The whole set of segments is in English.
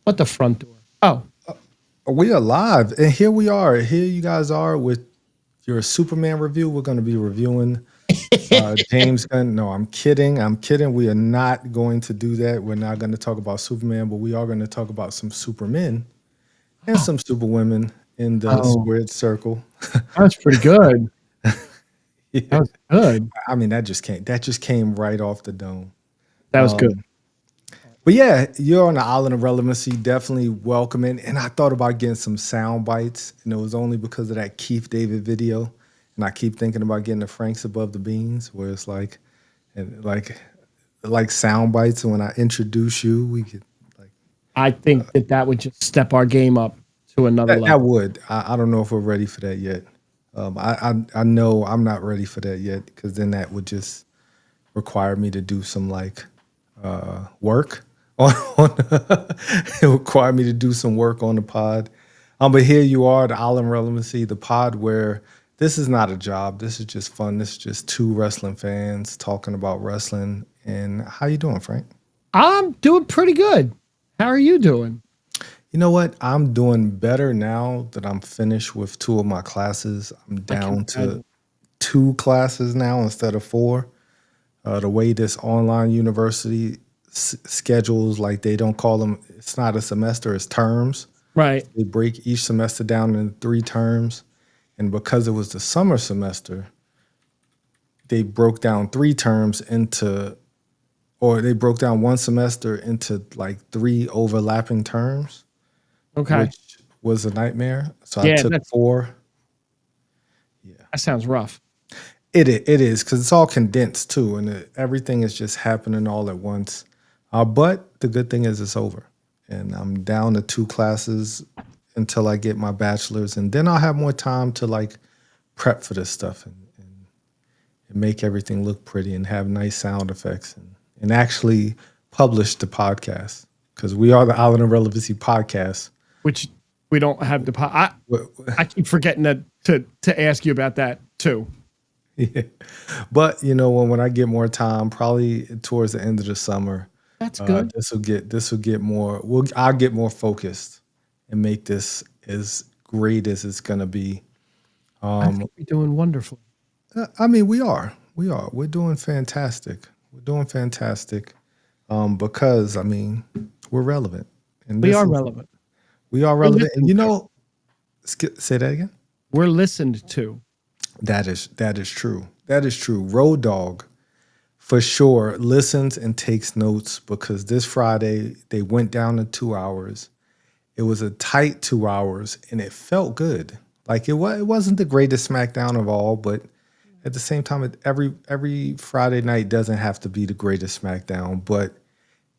What the front door? Oh, We are live, and here we are. Here you guys are with your Superman review. We're going to be reviewing James Gunn. No, I'm kidding. I'm kidding. We are not going to do that. We're not going to talk about Superman, but we are going to talk about some Supermen and some Superwomen in the Oh. squared circle. That's pretty good. Yeah. That was good. I mean, that just came right off the dome. That was good. But yeah, you're on the Island of Relevancy, definitely welcoming. And I thought about getting some sound bites, and it was only because of that Keith David video. And I keep thinking about getting the Franks Above the Beans, where it's like sound bites. And when I introduce you, we could like. I think that would just step our game up to another level. That would. I don't know if we're ready for that yet. I know I'm not ready for that yet, because then that would just require me to do some like work. It required me to do some work on the pod. But here you are, the Island Relevancy, the pod where this is not a job. This is just fun. This is just two wrestling fans talking about wrestling. And how you doing, Frank? I'm doing pretty good. How are you doing? You know what? I'm doing better now that I'm finished with two of my classes. I'm down to 2 classes now instead of 4. The way this online university schedules, like they don't call them, it's not a semester, it's terms. Right. They break each semester down into 3 terms. And because it was the summer semester, they broke down 3 terms they broke down one semester into like 3 overlapping terms. Okay. Which was a nightmare. So Yeah, I took 4. Yeah. That sounds rough. It is, because it's all condensed too, and everything is just happening all at once. But the good thing is it's over, and I'm down to 2 classes until I get my bachelor's, and then I'll have more time to like prep for this stuff and make everything look pretty and have nice sound effects and actually publish the podcast, because we are the Island of Relevancy podcast. Which we don't have the I keep forgetting to ask you about that too. Yeah. But you know, when I get more time, probably towards the end of the summer, that's good. This will get more. I'll get more focused and make this as great as it's gonna be. I think we're doing wonderfully. I mean, we're doing fantastic. We're doing fantastic. Because I mean, we're relevant. And we are relevant. We are relevant. And you know, say that again. We're listened to. That is true. That is true. Road Dogg, for sure, listens and takes notes, because this Friday they went down to 2 hours. It was a tight 2 hours, and it felt good. Like it wasn't the greatest SmackDown of all, but at the same time, every Friday night doesn't have to be the greatest SmackDown. But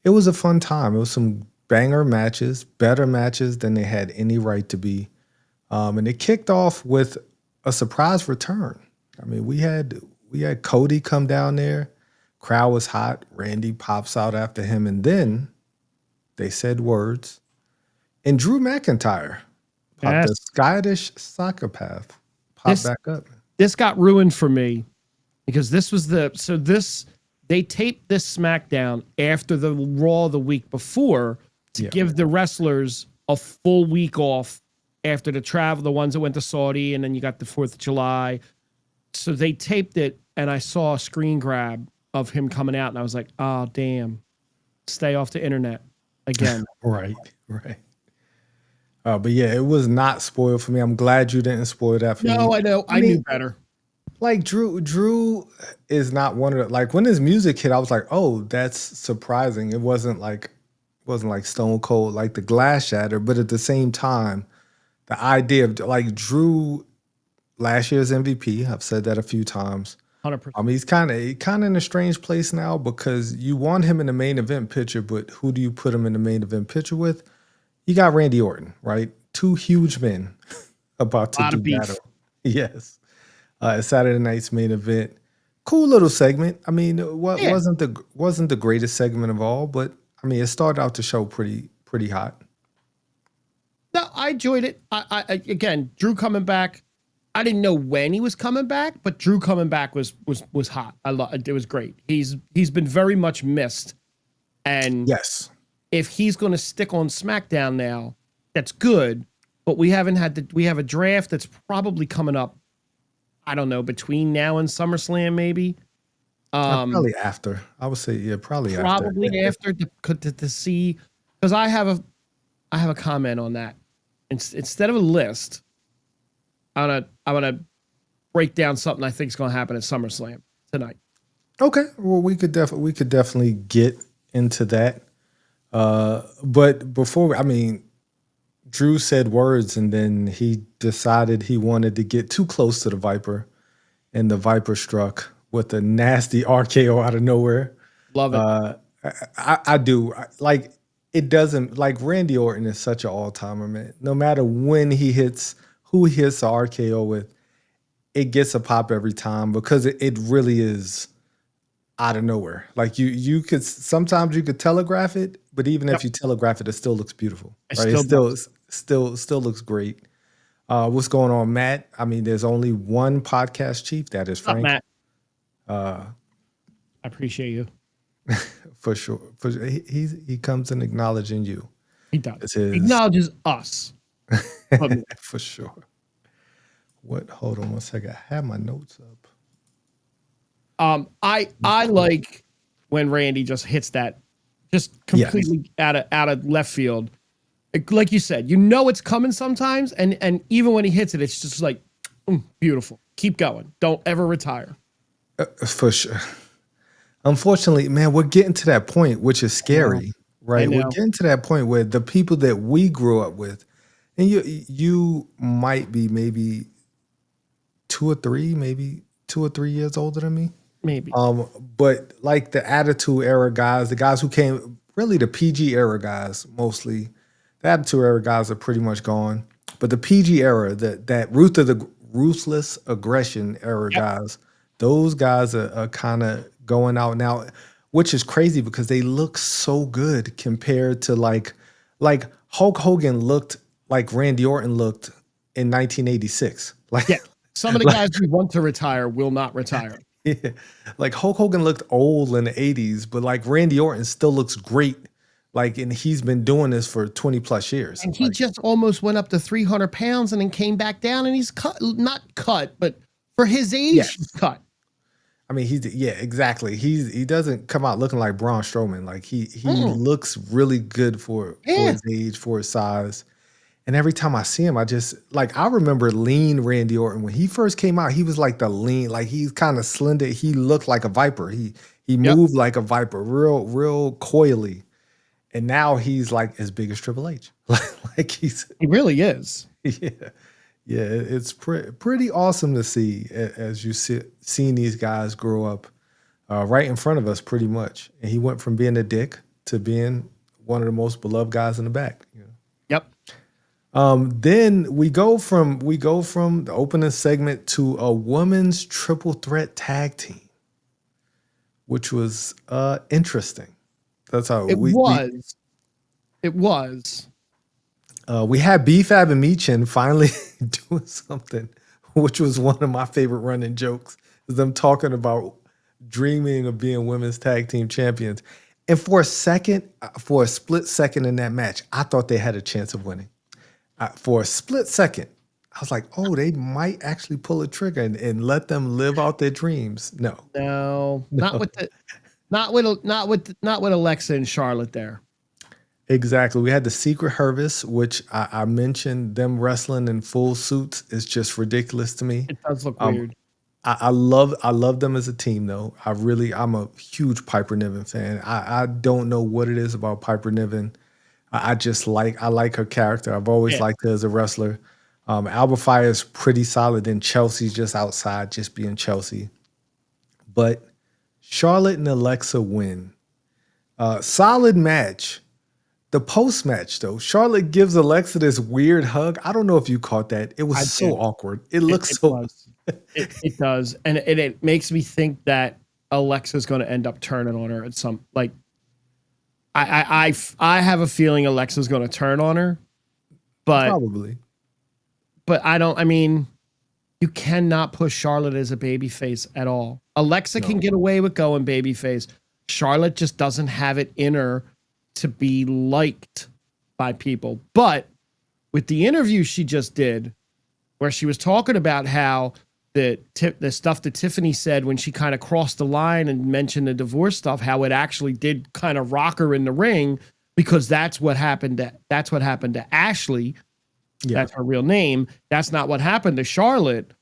it was a fun time. It was some banger matches, better matches than they had any right to be, and it kicked off with a surprise return. I mean, we had Cody come down there. Crowd was hot. Randy pops out after him, and then they said words. And Drew McIntyre, the Scottish psychopath, popped back up. This got ruined for me because they taped this SmackDown after the Raw the week before to give the wrestlers a full week off after the travel, the ones that went to Saudi, and then you got the 4th of July. So they taped it, and I saw a screen grab of him coming out, and I was like, oh, damn. Stay off the internet again. Right. But yeah, it was not spoiled for me. I'm glad you didn't spoil that for me. No, I know. I knew better. Like Drew is not one of the, like when his music hit, I was like, oh, that's surprising. It wasn't like Stone Cold, like the glass shatter, but at the same time, the idea of like Drew, last year's MVP, I've said that a few times. 100%. He's kind of in a strange place now, because you want him in the main event picture, but who do you put him in the main event picture with? You got Randy Orton, right? 2 huge men about to do battle. Yes. Saturday night's main event. Cool little segment. I mean, wasn't the greatest segment of all, but I mean, it started out the show pretty hot. No, I enjoyed it. I again, Drew coming back. I didn't know when he was coming back, but Drew coming back was hot. It was great. He's been very much missed, and yes, if he's going to stick on SmackDown now, that's good. But we haven't had we have a draft that's probably coming up. I don't know, between now and SummerSlam, maybe. Probably after. I would say, yeah, probably After to see, because I have a comment on that. Instead of a list, I wanna break down something I think is going to happen at SummerSlam tonight. Okay, well, we could definitely get into that. But before, I mean, Drew said words, and then he decided he wanted to get too close to the Viper, and the Viper struck with a nasty RKO out of nowhere. Love it. I do. Like, it doesn't, like, Randy Orton is such an all-timer, man. No matter when he hits, who he hits the RKO with, it gets a pop every time because it really is out of nowhere. Like, you could, sometimes you could telegraph it, but even if you telegraph it, it still looks beautiful. Right? It still looks great. What's going on, Matt? I mean, there's only one podcast chief. That is Frank. Matt. I appreciate you. For sure. He comes in acknowledging you. He does. He acknowledges us. For sure. Hold on one second. I have my notes up. I like when Randy just hits that just completely out of left field. Like you said, it's coming sometimes, and even when he hits it, it's just like beautiful. Keep going. Don't ever retire. For sure. Unfortunately, man, we're getting to that point, which is scary, right? We're getting to that point where the people that we grew up with, and you might be maybe 2 or 3 years older than me. Maybe. But like the Attitude Era guys, the guys who came, really the PG era guys mostly, the Attitude Era guys are pretty much gone. But the PG era, that ruthless aggression era guys, those guys are kind of going out now, which is crazy because they look so good compared to like Hulk Hogan looked like Randy Orton looked in 1986. Like, some of the guys who want to retire will not retire. Yeah. Like Hulk Hogan looked old in the 80s, but like Randy Orton still looks great. Like, and he's been doing this for 20 plus years. And he just almost went up to 300 pounds and then came back down, and he's not cut, but for his age, he's cut. I mean, exactly. He doesn't come out looking like Braun Strowman. Like he looks really good for his age, for his size. And every time I see him, I just like, I remember lean Randy Orton when he first came out. He was like the lean, like he's kind of slender. He looked like a viper. He moved like a viper, real coily. And now he's like as big as Triple H. He really is. Yeah, it's pretty awesome to see as you seeing these guys grow up right in front of us, pretty much. And he went from being a dick to being one of the most beloved guys in the back. You know? Yep. Then we go from the opening segment to a women's triple threat tag team, which was interesting. That's how it was. It was. We had B-Fab and Michin finally doing something, which was one of my favorite running jokes, is them talking about dreaming of being women's tag team champions. And for a split second in that match, I thought they had a chance of winning. For a split second, I was like, oh, they might actually pull a trigger and let them live out their dreams. No. Not with Alexa and Charlotte there. Exactly. We had the Secret Service, which I mentioned, them wrestling in full suits is just ridiculous to me. It does look weird. I love them as a team, though. I'm a huge Piper Niven fan. I don't know what it is about Piper Niven. I like her character. I've always liked her as a wrestler. Alba Fire is pretty solid, and Chelsea's just outside, just being Chelsea. But Charlotte and Alexa win. Solid match. The post-match, though, Charlotte gives Alexa this weird hug. I don't know if you caught that. It was so awkward. It looks so... It does. And it makes me think that Alexa's going to end up turning on her at some... Like, I have a feeling Alexa's going to turn on her. But probably. But you cannot push Charlotte as a babyface at all. Alexa can get away with going babyface. Charlotte just doesn't have it in her to be liked by people. But with the interview she just did, where she was talking about how the stuff that Tiffany said when she kind of crossed the line and mentioned the divorce stuff, how it actually did kind of rock her in the ring, because that's what happened to Ashley. Yeah. That's her real name. That's not what happened to Charlotte.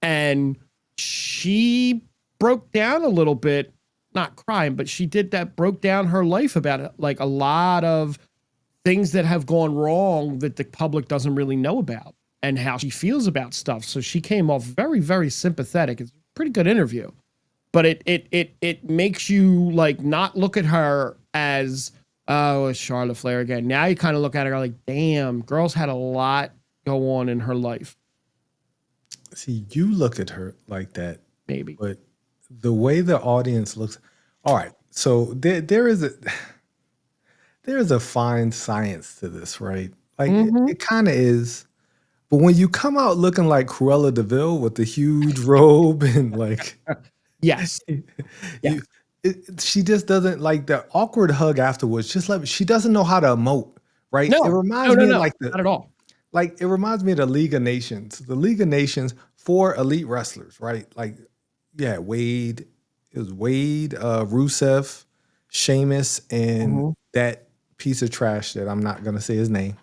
And she broke down a little bit, not crying, but she broke down her life about it, like a lot of things that have gone wrong that the public doesn't really know about, and how she feels about stuff. So she came off very, very sympathetic. It's a pretty good interview, but it makes you like not look at her as, oh, it's Charlotte Flair again. Now you kind of look at her like, damn, girl's had a lot go on in her life. See, you look at her like that, Maybe, but the way the audience looks. All right, so there is a fine science to this, right? Like it kind of is. But when you come out looking like Cruella DeVille with the huge robe and like, yes, yes. She just doesn't like the awkward hug afterwards. Just like she doesn't know how to emote, right? No, it reminds me of like not at all. Like it reminds me of the League of Nations. The League of Nations for elite wrestlers, right? Like, yeah, Wade. It was Wade, Rusev, Sheamus, and that piece of trash that I'm not gonna say his name.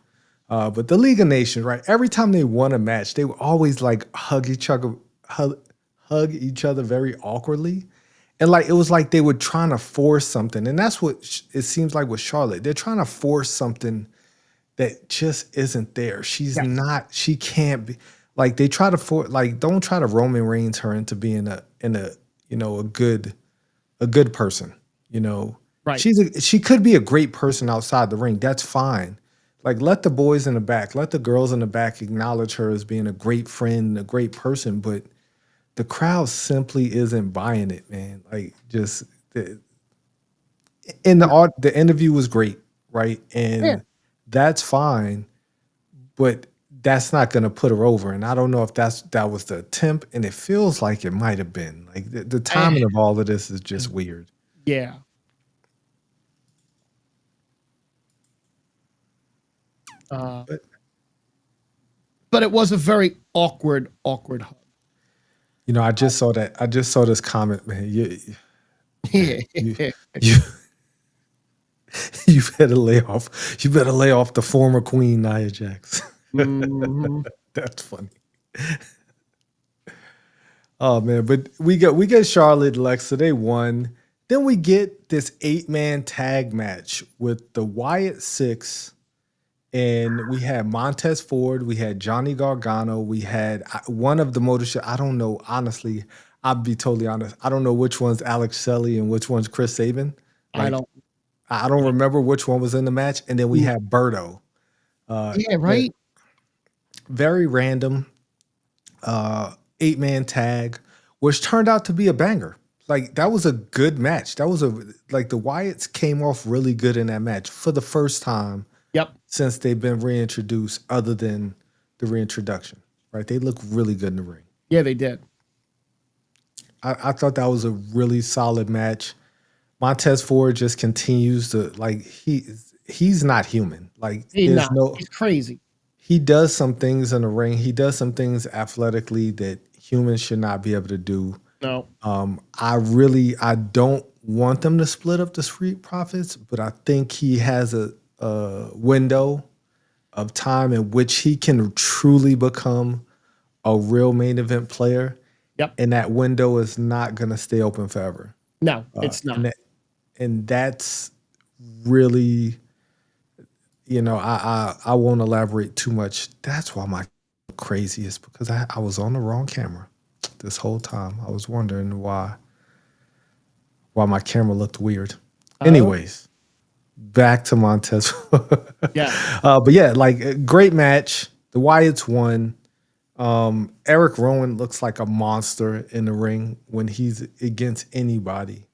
But the League of Nations, right? Every time they won a match, they would always like hug each other very awkwardly. And like it was like they were trying to force something. And that's what it seems like with Charlotte. They're trying to force something that just isn't there. She's not, she can't be like they try to don't try to Roman Reigns her into being a good person, you know. Right. She could be a great person outside the ring. That's fine. Like let the boys in the back, let the girls in the back acknowledge her as being a great friend, a great person, but the crowd simply isn't buying it, man. Like just the interview was great, right? And that's fine, but that's not going to put her over. And I don't know if that was the attempt, and it feels like it might have been. Like the timing of all of this is just weird. Yeah. But it was a very awkward hug. You know, I just saw this comment, man. You better lay off. You better lay off the former Queen Nia Jax. That's funny. Oh man, but we get Charlotte, Alexa. They won. Then we get this 8-man tag match with the Wyatt Six. And we had Montez Ford, we had Johnny Gargano, we had one of the motorship. I don't know, honestly. I'll be totally honest. I don't know which one's Alex Shelley and which one's Chris Sabin. Like, I don't remember which one was in the match. And then we had Berto. Right. Very random 8-man tag, which turned out to be a banger. Like that was a good match. That was the Wyatts came off really good in that match for the first time. Yep. Since they've been reintroduced, other than the reintroduction, right? They look really good in the ring. Yeah, they did. I thought that was a really solid match. Montez Ford just continues to he's not human. Like he's crazy. He does some things in the ring. He does some things athletically that humans should not be able to do. No. I don't want them to split up the Street Profits, but I think he has a window of time in which he can truly become a real main event player. Yep. And that window is not going to stay open forever. No, it's not. And that's really, I won't elaborate too much. That's why my crazy is because I was on the wrong camera this whole time. I was wondering why my camera looked weird. Anyways. Back to Montez. Yeah. But yeah, like a great match. The Wyatts won. Eric Rowan looks like a monster in the ring when he's against anybody.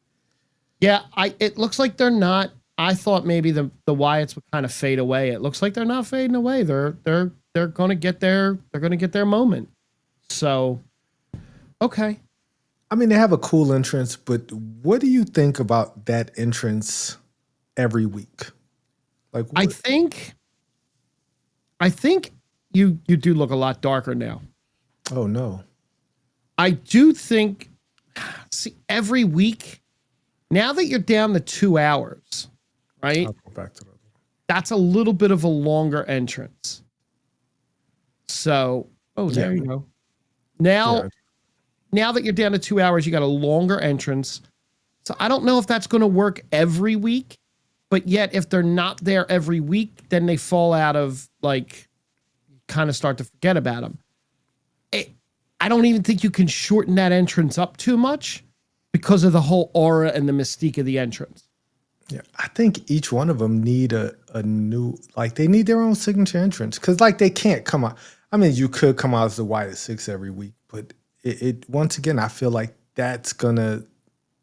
Yeah, it looks like they're not. I thought maybe the Wyatts would kind of fade away. It looks like they're not fading away. They're gonna get their moment. So okay. I mean, they have a cool entrance, but what do you think about that entrance every week? Like I what? think you do look a lot darker now. Oh no. I do think, see, every week, now that you're down to 2 hours, right? I'll go back to that. That's a little bit of a longer entrance. So, there you go. Now, Yeah. now that you're down to 2 hours, you got a longer entrance. So I don't know if that's going to work every week, but yet if they're not there every week, then they fall out of, like, kind of start to forget about them. I don't even think you can shorten that entrance up too much because of the whole aura and the mystique of the entrance. Yeah, I think each one of them need a new, like they need their own signature entrance because like they can't come out. I mean, you could come out as the White at 6 every week, but it once again, I feel like that's gonna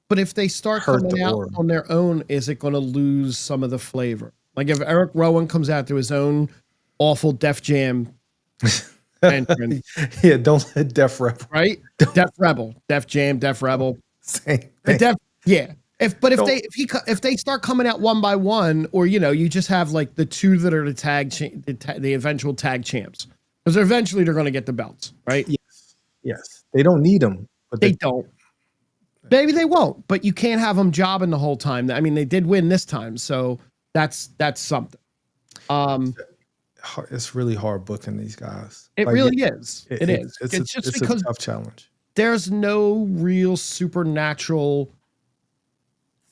But if they start hurt coming the out aura. on their own, is it going to lose some of the flavor? Like if Eric Rowan comes out to his own awful Def Jam entrance, Yeah, don't let Def Rebel right? Def Rebel, Def Jam, Def Rebel, say the Def, yeah. If Don't- if they start coming out one by one, or you just have like the two that are the eventual tag champs, because eventually they're going to get the belts, right? yes, they don't need them, but They don't. Maybe they won't, but you can't have them jobbing the whole time. I mean, they did win this time, so that's something. It's really hard booking these guys. It Like, really is. It is. It's Just a because tough challenge. there's no real supernatural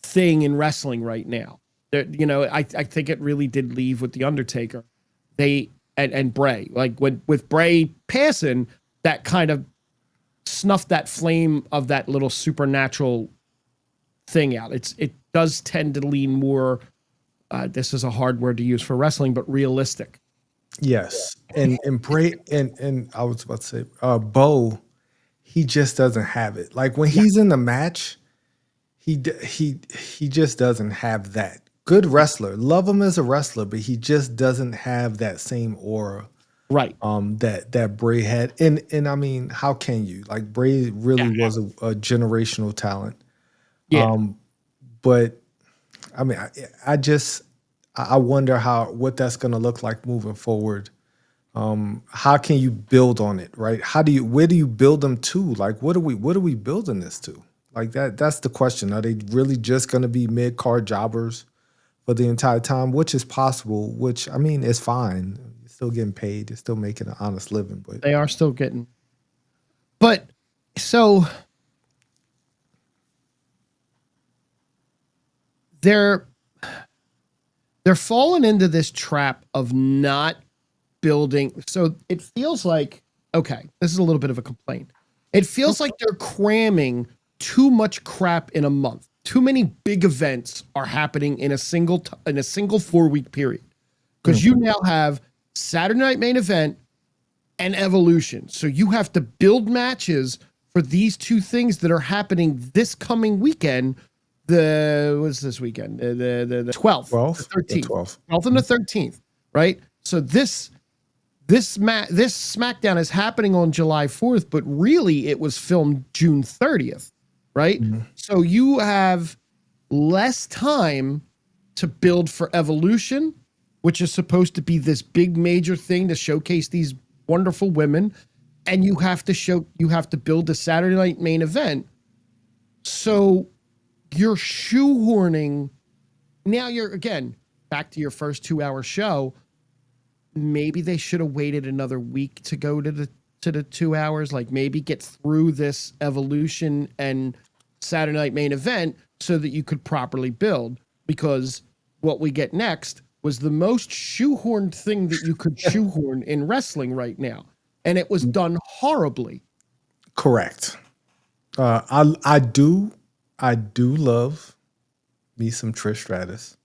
thing in wrestling right now. I think it really did leave with the Undertaker. And Bray. Like with Bray passing, that kind of snuffed that flame of that little supernatural thing out. It does tend to lean more. This is a hard word to use for wrestling, but realistic. Yes, and Bray and I was about to say, Bo, he just doesn't have it. Like when he's in the match, he just doesn't have that. Good wrestler, love him as a wrestler, but he just doesn't have that same aura, Right. that Bray had. And I mean, how can you? Like Bray really was a generational talent. Yeah. But I mean, I wonder what that's going to look like moving forward. How can you build on it, right? Where do you build them to? Like, what are we building this to? Like that's the question. Are they really just going to be mid-card jobbers for the entire time? Which is possible, which I mean, is fine. You're still getting paid. You're still making an honest living, but They are still getting. But so they're falling into this trap of not building. So it feels like, okay, this is a little bit of a complaint. It feels like they're cramming too much crap in a month. Too many big events are happening in a single 4-week period. Because you now have Saturday Night Main Event and Evolution. So you have to build matches for these two things that are happening this coming weekend. What's this weekend? The 12th, 12th, the 13th, 12th and the 13th, right? So this SmackDown is happening on July 4th, but really it was filmed June 30th, right? Mm-hmm. So you have less time to build for Evolution, which is supposed to be this big major thing to showcase these wonderful women, and you have to build the Saturday Night Main Event. So you're shoehorning. Now you're again back to your first 2-hour show. Maybe they should have waited another week to go to the 2 hours. Like maybe get through this Evolution and Saturday Night Main Event so that you could properly build. Because what we get next was the most shoehorned thing that you could shoehorn in wrestling right now, and it was done horribly. correct. I do love me some Trish Stratus.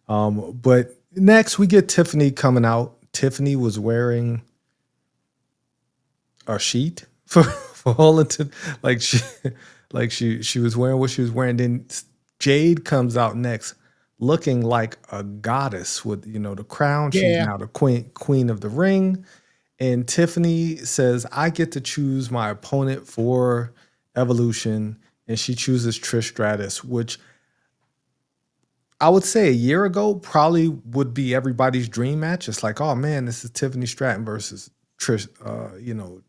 But next we get Tiffany coming out. Tiffany was wearing a sheet for all into she was wearing what she was wearing. Then Jade comes out next looking like a goddess with the crown. She's Yeah. now the queen of the ring. And Tiffany says, I get to choose my opponent for Evolution. And she chooses Trish Stratus, which I would say a year ago probably would be everybody's dream match. It's like, oh man, this is Tiffany Stratton versus Trish,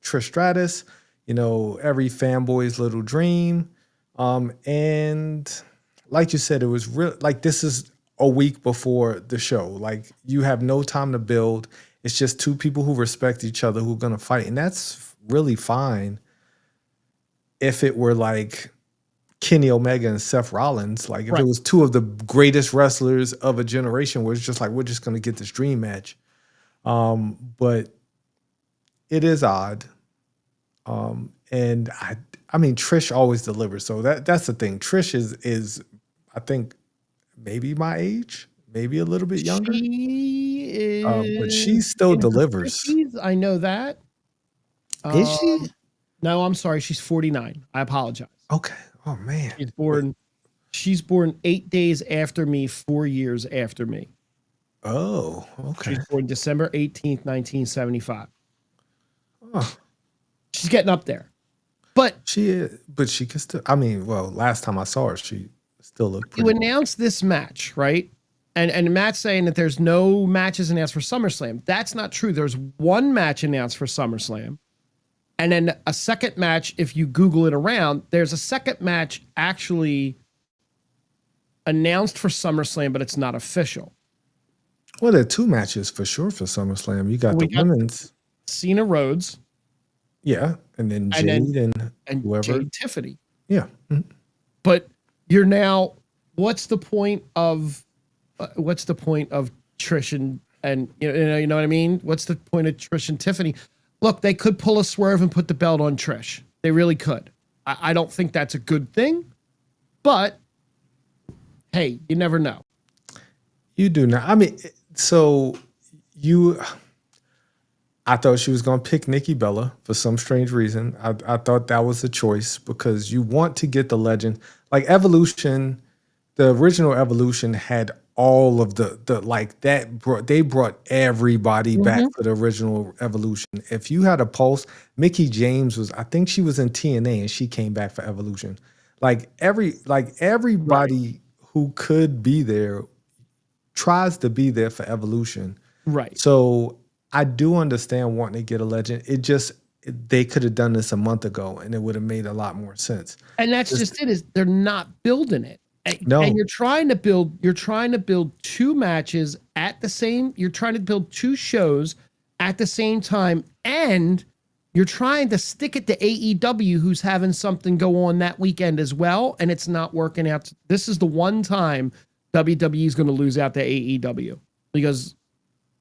Trish Stratus, every fanboy's little dream. And like you said, it was real. Like this is a week before the show. Like you have no time to build. It's just two people who respect each other who are gonna fight, and that's really fine. If it were like Kenny Omega and Seth Rollins, like if Right. it was two of the greatest wrestlers of a generation, where it's just like we're just gonna get this dream match. But it is odd. And I mean Trish always delivers. So that's the thing. Trish is I think maybe my age, maybe a little bit younger. She But is she still in her delivers. 50s, I know that. Is she? No, I'm sorry. She's 49. I apologize. Okay. Oh man. She's born 8 days after me, 4 years after me. Oh, okay. She's born December 18th, 1975. Oh. She's getting up there. But she can still, I mean, well, last time I saw her, she still looked pretty. You announced this match, right? And Matt's saying that there's no matches announced for SummerSlam. That's not true. There's one match announced for SummerSlam. And then a second match, if you Google it around, there's a second match actually announced for SummerSlam, but it's not official. Well, there are two matches for sure for SummerSlam. You got women's. Cena Rhodes. Yeah. And then Jade and whoever. Jade Tiffany. Yeah. Mm-hmm. But you're now, what's the point of Trish and you know what I mean? What's the point of Trish and Tiffany? Look, they could pull a swerve and put the belt on Trish. They really could. I don't think that's a good thing, but hey, you never know. You do not. I mean, I thought she was going to pick Nikki Bella for some strange reason. I thought that was the choice because you want to get the legend. Like Evolution, the original Evolution had all of they brought everybody back to the original Evolution. If you had a pulse, Mickie James I think she was in TNA and she came back for Evolution. Everybody who could be there tries to be there for Evolution. Right. So I do understand wanting to get a legend. They could have done this a month ago and it would have made a lot more sense. And that's just it, is they're not building it. No. And you're trying to build two matches at the same, you're trying to build two shows at the same time, and you're trying to stick it to AEW, who's having something go on that weekend as well, and it's not working out. This is the one time WWE is going to lose out to AEW, because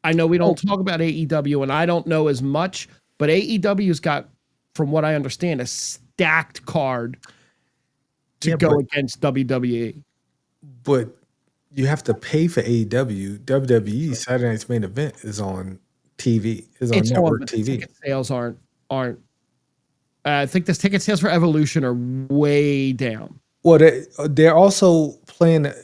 I know we don't talk about AEW and I don't know as much, but AEW's got, from what I understand, a stacked card to go against WWE. But you have to pay for AEW. WWE Saturday Night's Main Event is on TV, is on network TV. Ticket sales aren't. I think the ticket sales for Evolution are way down. Well, they're also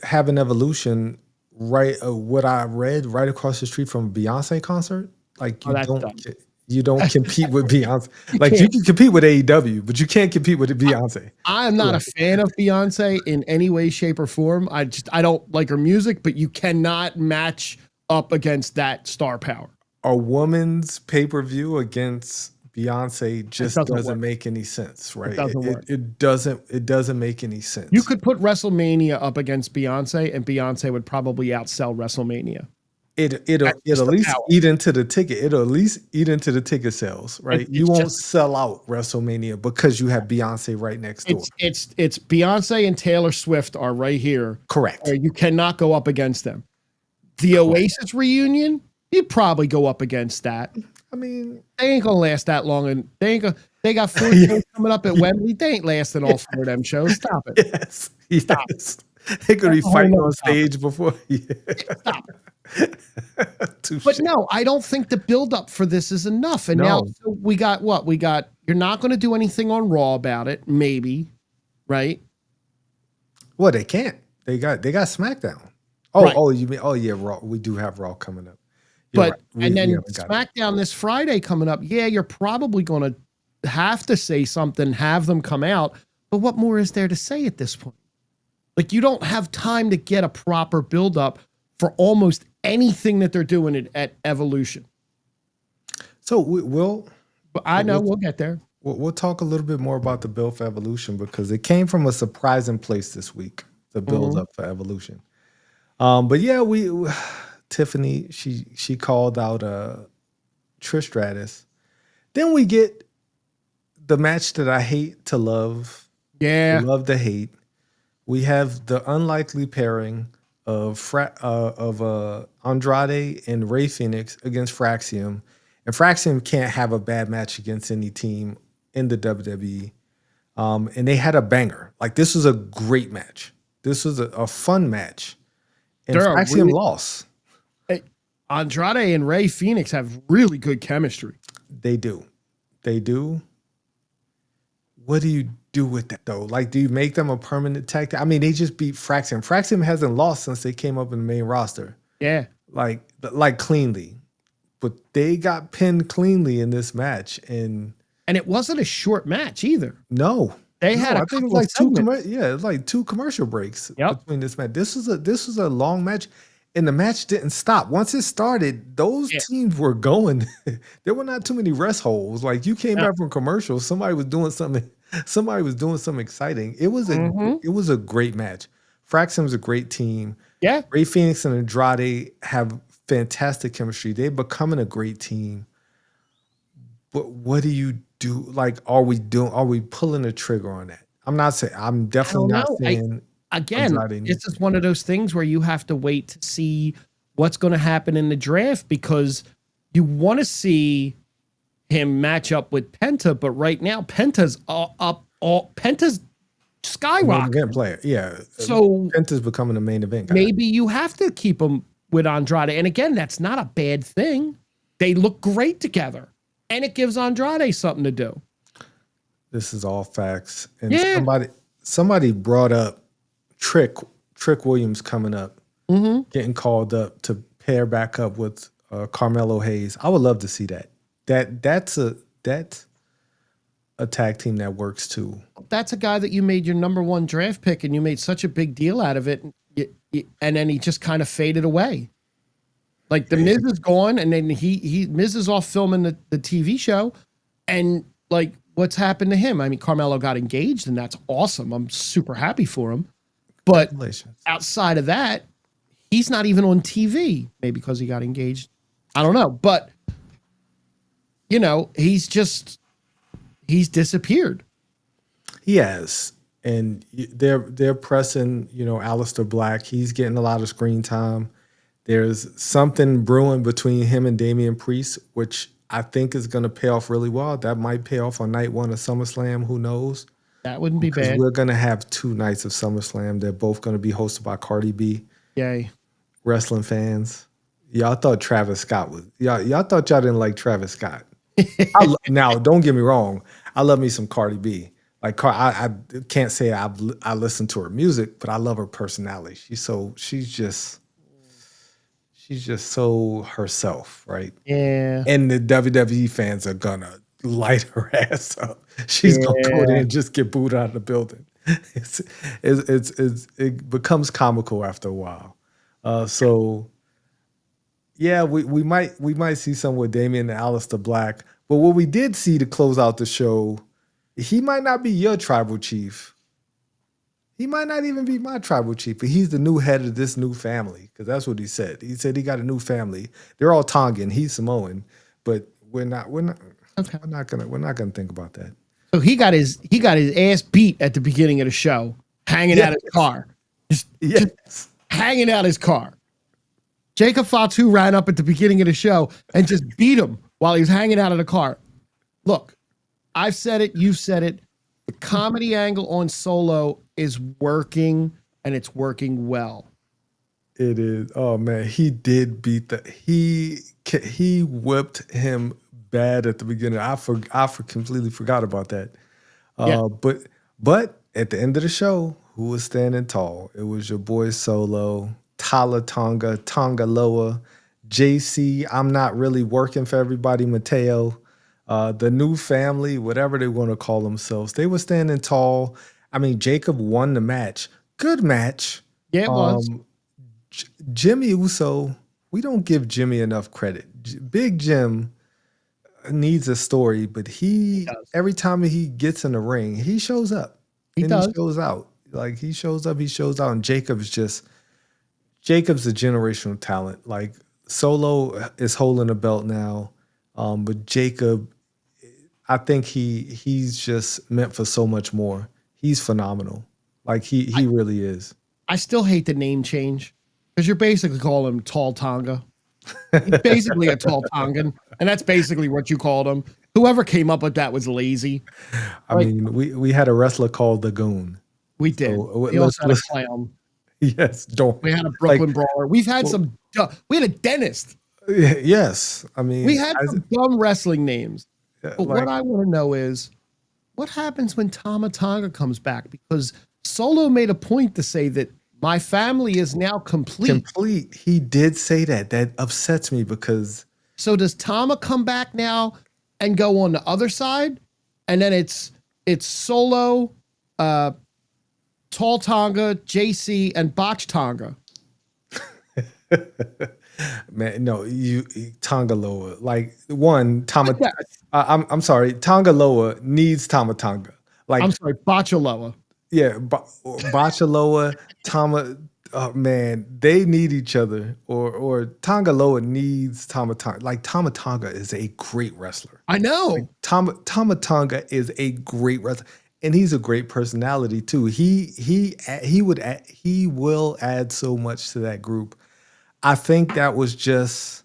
having Evolution right. What I read right across the street from a Beyonce concert. Like you don't compete with Beyonce. Like you can compete with AEW, but you can't compete with Beyonce. I am not a fan of Beyonce in any way, shape, or form. I don't like her music, but you cannot match up against that star power. A woman's pay-per-view against Beyonce just doesn't make any sense, right? It doesn't make any sense. You could put WrestleMania up against Beyonce, and Beyonce would probably outsell WrestleMania. It'll at least eat into the ticket. It'll at least eat into the ticket sales, right? You won't sell out WrestleMania because you have Beyonce right next door. It's Beyonce and Taylor Swift are right here. Correct. You cannot go up against them. The Oasis reunion, you'd probably go up against that. I mean, they ain't gonna last that long, and they got 4 shows coming up at Wembley. They ain't lasting all 4 of them shows. Stop it. Yes. Stop it. They're gonna be fighting on stage before. Stop it. But no, I don't think the buildup for this is enough. And now we got what? You're not going to do anything on Raw about it, maybe, right? Well, they can't. They got SmackDown. You mean? Oh yeah, Raw. We do have Raw coming up. But and then SmackDown this Friday coming up. Yeah, you're probably going to have to say something, have them come out. But what more is there to say at this point? Like, you don't have time to get a proper build up for almost anything that they're doing at Evolution. So we'll we'll get there. We'll talk a little bit more about the build for Evolution because it came from a surprising place this week, the build up for Evolution. But yeah, Tiffany, she called out Trish Stratus. Then we get the match that I hate to love. Yeah. Love to hate. We have the unlikely pairing of Andrade and Rey Fenix against Fraxium. And Fraxium can't have a bad match against any team in the WWE. And they had a banger. Like, this was a great match. This was a fun match. And Fraxium lost. Andrade and Rey Fenix have really good chemistry. They do. What do you do with that, though? Like, do you make them a permanent tag team? I mean, they just beat Fraxium. Fraxium hasn't lost since they came up in the main roster. Yeah. Like cleanly. But they got pinned cleanly in this match. And it wasn't a short match either. No. They had I think it was like two commercial breaks between this match. This was a long match. And the match didn't stop. Once it started, those teams were going. There were not too many rest holes. Like, you came back from commercials, somebody was doing something exciting. It was a great match. Fraxium's a great team. Yeah. Rey Fenix and Andrade have fantastic chemistry. They're becoming a great team. But what do you do? Like, are we pulling the trigger on that? I'm definitely not saying. Again, this is one of those things where you have to wait to see what's going to happen in the draft, because you want to see him match up with Penta, but right now Penta's Penta's skyrocketing. Event player, yeah. So Penta's becoming a main event guy. Maybe you have to keep him with Andrade, and again, that's not a bad thing. They look great together, and it gives Andrade something to do. This is all facts, and somebody brought up Trick Williams coming up, getting called up to pair back up with Carmelo Hayes. I would love to see that. That's a tag team that works too. That's a guy that you made your number one draft pick, and you made such a big deal out of it, and then he just kind of faded away. Like, the Miz is gone, and then Miz is off filming the TV show, and like, what's happened to him? I mean, Carmelo got engaged, and that's awesome. I'm super happy for him. But outside of that, he's not even on TV. Maybe because he got engaged. I don't know. But, he's disappeared. He has. And they're pressing, Aleister Black. He's getting a lot of screen time. There's something brewing between him and Damian Priest, which I think is going to pay off really well. That might pay off on night one of SummerSlam. Who knows? That wouldn't be bad. We're going to have 2 nights of SummerSlam. They're both going to be hosted by Cardi B. Yay. Wrestling fans. Y'all thought Travis Scott was... Y'all thought y'all didn't like Travis Scott. Now, don't get me wrong. I love me some Cardi B. Like, I can't say I listen to her music, but I love her personality. She's just so herself, right? Yeah. And the WWE fans are going to light her ass up. She's gonna go in and just get booed out of the building. It becomes comical after a while. So yeah, we might see some with Damian and Aleister Black. But what we did see to close out the show, he might not be your tribal chief. He might not even be my tribal chief, but he's the new head of this new family, because that's what he said. He said he got a new family. They're all Tongan. He's Samoan, but we're not gonna think about that. So he got his ass beat at the beginning of the show, hanging out his car. Just hanging out his car. Jacob Fatu ran up at the beginning of the show and just beat him while he was hanging out of the car. Look, I've said it, you've said it. The comedy angle on Solo is working, and it's working well. It is. Oh man, he did beat he whipped him bad at the beginning. I completely forgot about that. But at the end of the show, who was standing tall? It was your boy Solo, Tala Tonga, Tonga Loa, JC. I'm not really working for everybody. Mateo, the new family, whatever they want to call themselves. They were standing tall. I mean, Jacob won the match, Good match. Yeah, it was. Jimmy Uso, we don't give Jimmy enough credit. Big Jim needs a story, but He does. every time he gets in the ring, he shows up He and he does. shows out. Like he shows up, and Jacob's a generational talent. Like Solo is holding a belt now, but Jacob, I think he's just meant for so much more. He's phenomenal. Like he really is. I still hate the name change because you're basically calling him Tall Tonga. He's basically a Tall Tongan, and that's basically what you called him. Whoever came up with that was lazy. I mean, we had a wrestler called the Goon. We did. So, We also had a clown. Yes, don't. We had a Brooklyn Brawler. We've had we had a dentist. Yes, I mean, We had some dumb wrestling names. yeah, But what I want to know is what happens when Tama Tonga comes back? Because Solo made a point to say that my family is now complete. complete. He did say that. That upsets me because So does Tama come back now and go on the other side? And then it's Solo, Tall Tonga, JC, and Botch Tonga. man, no, you Tongaloa. Like one Tama. Yeah. I'm sorry, Tongaloa needs Tama Tonga. Like I'm sorry, Botchaloa. yeah, Bachaloa, Tama. Oh man, they need each other. Or Tongaloa needs Tama Tonga. Like Tama Tonga is a great wrestler. I know. Tama Tonga is a great wrestler, and he's a great personality too. He will add so much to that group. I think that was just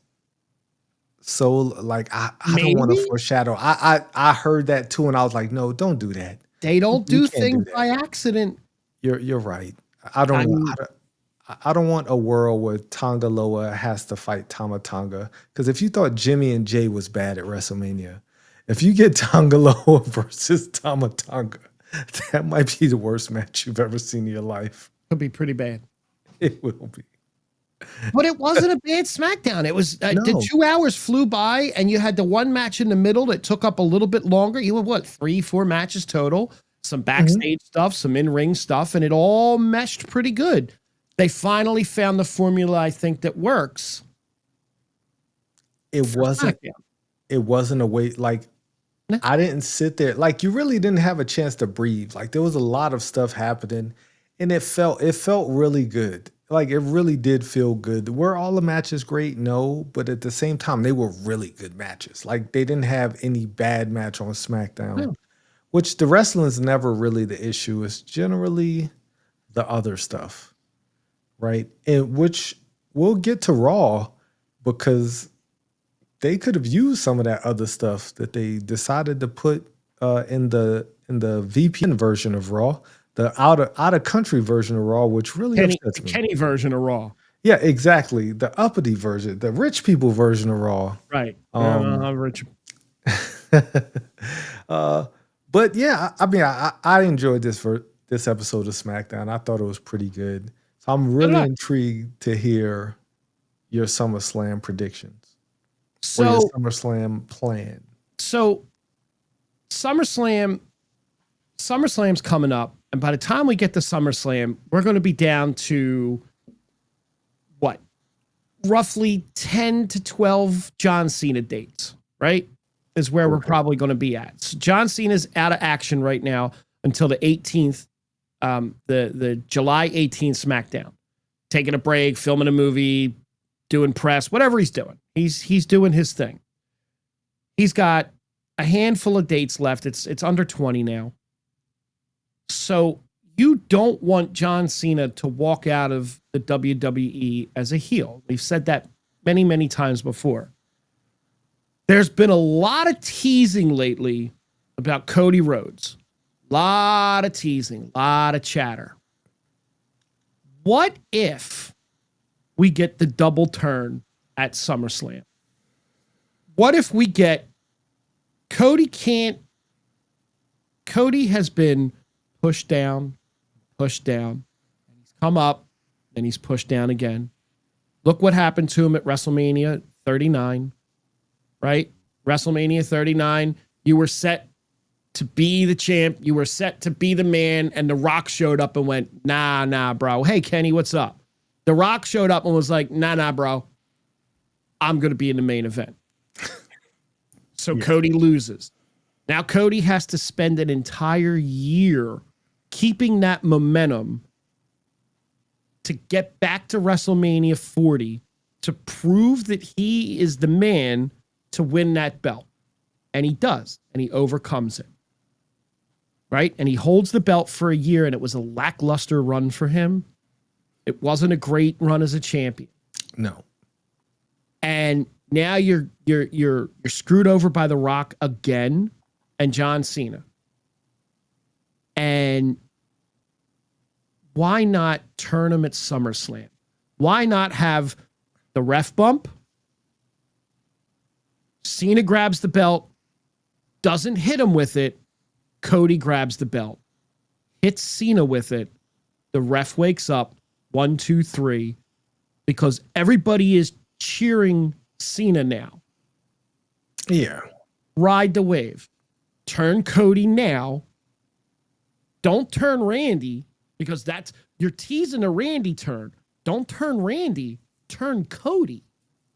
so like I don't want to Maybe? foreshadow. I heard that too, and I was like, no, don't do that. They don't You do can't do things that. by accident. You're right. I don't want a world where Tongaloa has to fight Tama Tonga. Because if you thought Jimmy and Jay was bad at WrestleMania, if you get Tongaloa versus Tama Tonga, that might be the worst match you've ever seen in your life. Could be pretty bad. It will be. But it wasn't a bad SmackDown. It was No. the 2 hours flew by, and you had the one match in the middle that took up a little bit longer. You had what, 3-4 matches total? Some backstage stuff, some in-ring stuff, and it all meshed pretty good. They finally found the formula, I think, that works. It wasn't. SmackDown. It wasn't a way. Like No. I didn't sit there. Like you really didn't have a chance to breathe. Like there was a lot of stuff happening, and it felt really good. Like it really did feel good. Were all the matches great? No, but at the same time, they were really good matches. Like they didn't have any bad match on SmackDown, No. which the wrestling is never really the issue. It's generally the other stuff, right? And which we'll get to Raw because they could have used some of that other stuff that they decided to put in the VPN version of Raw. The out of country version of Raw, which really upsets me. Kenny version of Raw. Yeah, exactly. The uppity version, the rich people version of Raw. Right. Rich. But yeah, I mean, I enjoyed this episode of SmackDown. I thought it was pretty good. So I'm really intrigued to hear your SummerSlam predictions or your SummerSlam plan. So SummerSlam's coming up, and by the time we get to SummerSlam, we're going to be down to what? Roughly 10 to 12 John Cena dates, right? Is where we're probably going to be at. So John Cena's out of action right now until the 18th, the July 18th SmackDown. Taking a break, filming a movie, doing press, whatever he's doing. He's doing his thing. He's got a handful of dates left. It's under 20 now. So you don't want John Cena to walk out of the WWE as a heel. We've said that many, many times before. There's been a lot of teasing lately about Cody Rhodes. Lot of teasing, lot of chatter. What if we get the double turn at SummerSlam? What if we get Cody has been pushed down, and he's come up, and he's pushed down again. Look what happened to him at WrestleMania 39, right? WrestleMania 39, you were set to be the champ. You were set to be the man, and The Rock showed up and went, nah, bro. Hey, Kenny, what's up? The Rock showed up and was like, nah, bro. I'm going to be in the main event. So Cody loses. Now Cody has to spend an entire year keeping that momentum to get back to WrestleMania 40 to prove that he is the man to win that belt. And he does, and he overcomes it. Right? And he holds the belt for a year, and it was a lackluster run for him. It wasn't a great run as a champion. No. And now you're screwed over by The Rock again and John Cena. And why not turn him at SummerSlam? Why not have the ref bump? Cena grabs the belt, doesn't hit him with it. Cody grabs the belt, hits Cena with it. The ref wakes up, 1, 2, 3, because everybody is cheering Cena now. Yeah. Ride the wave. Turn Cody now. Don't turn Randy, because you're teasing a Randy turn. Don't turn Randy. Turn Cody.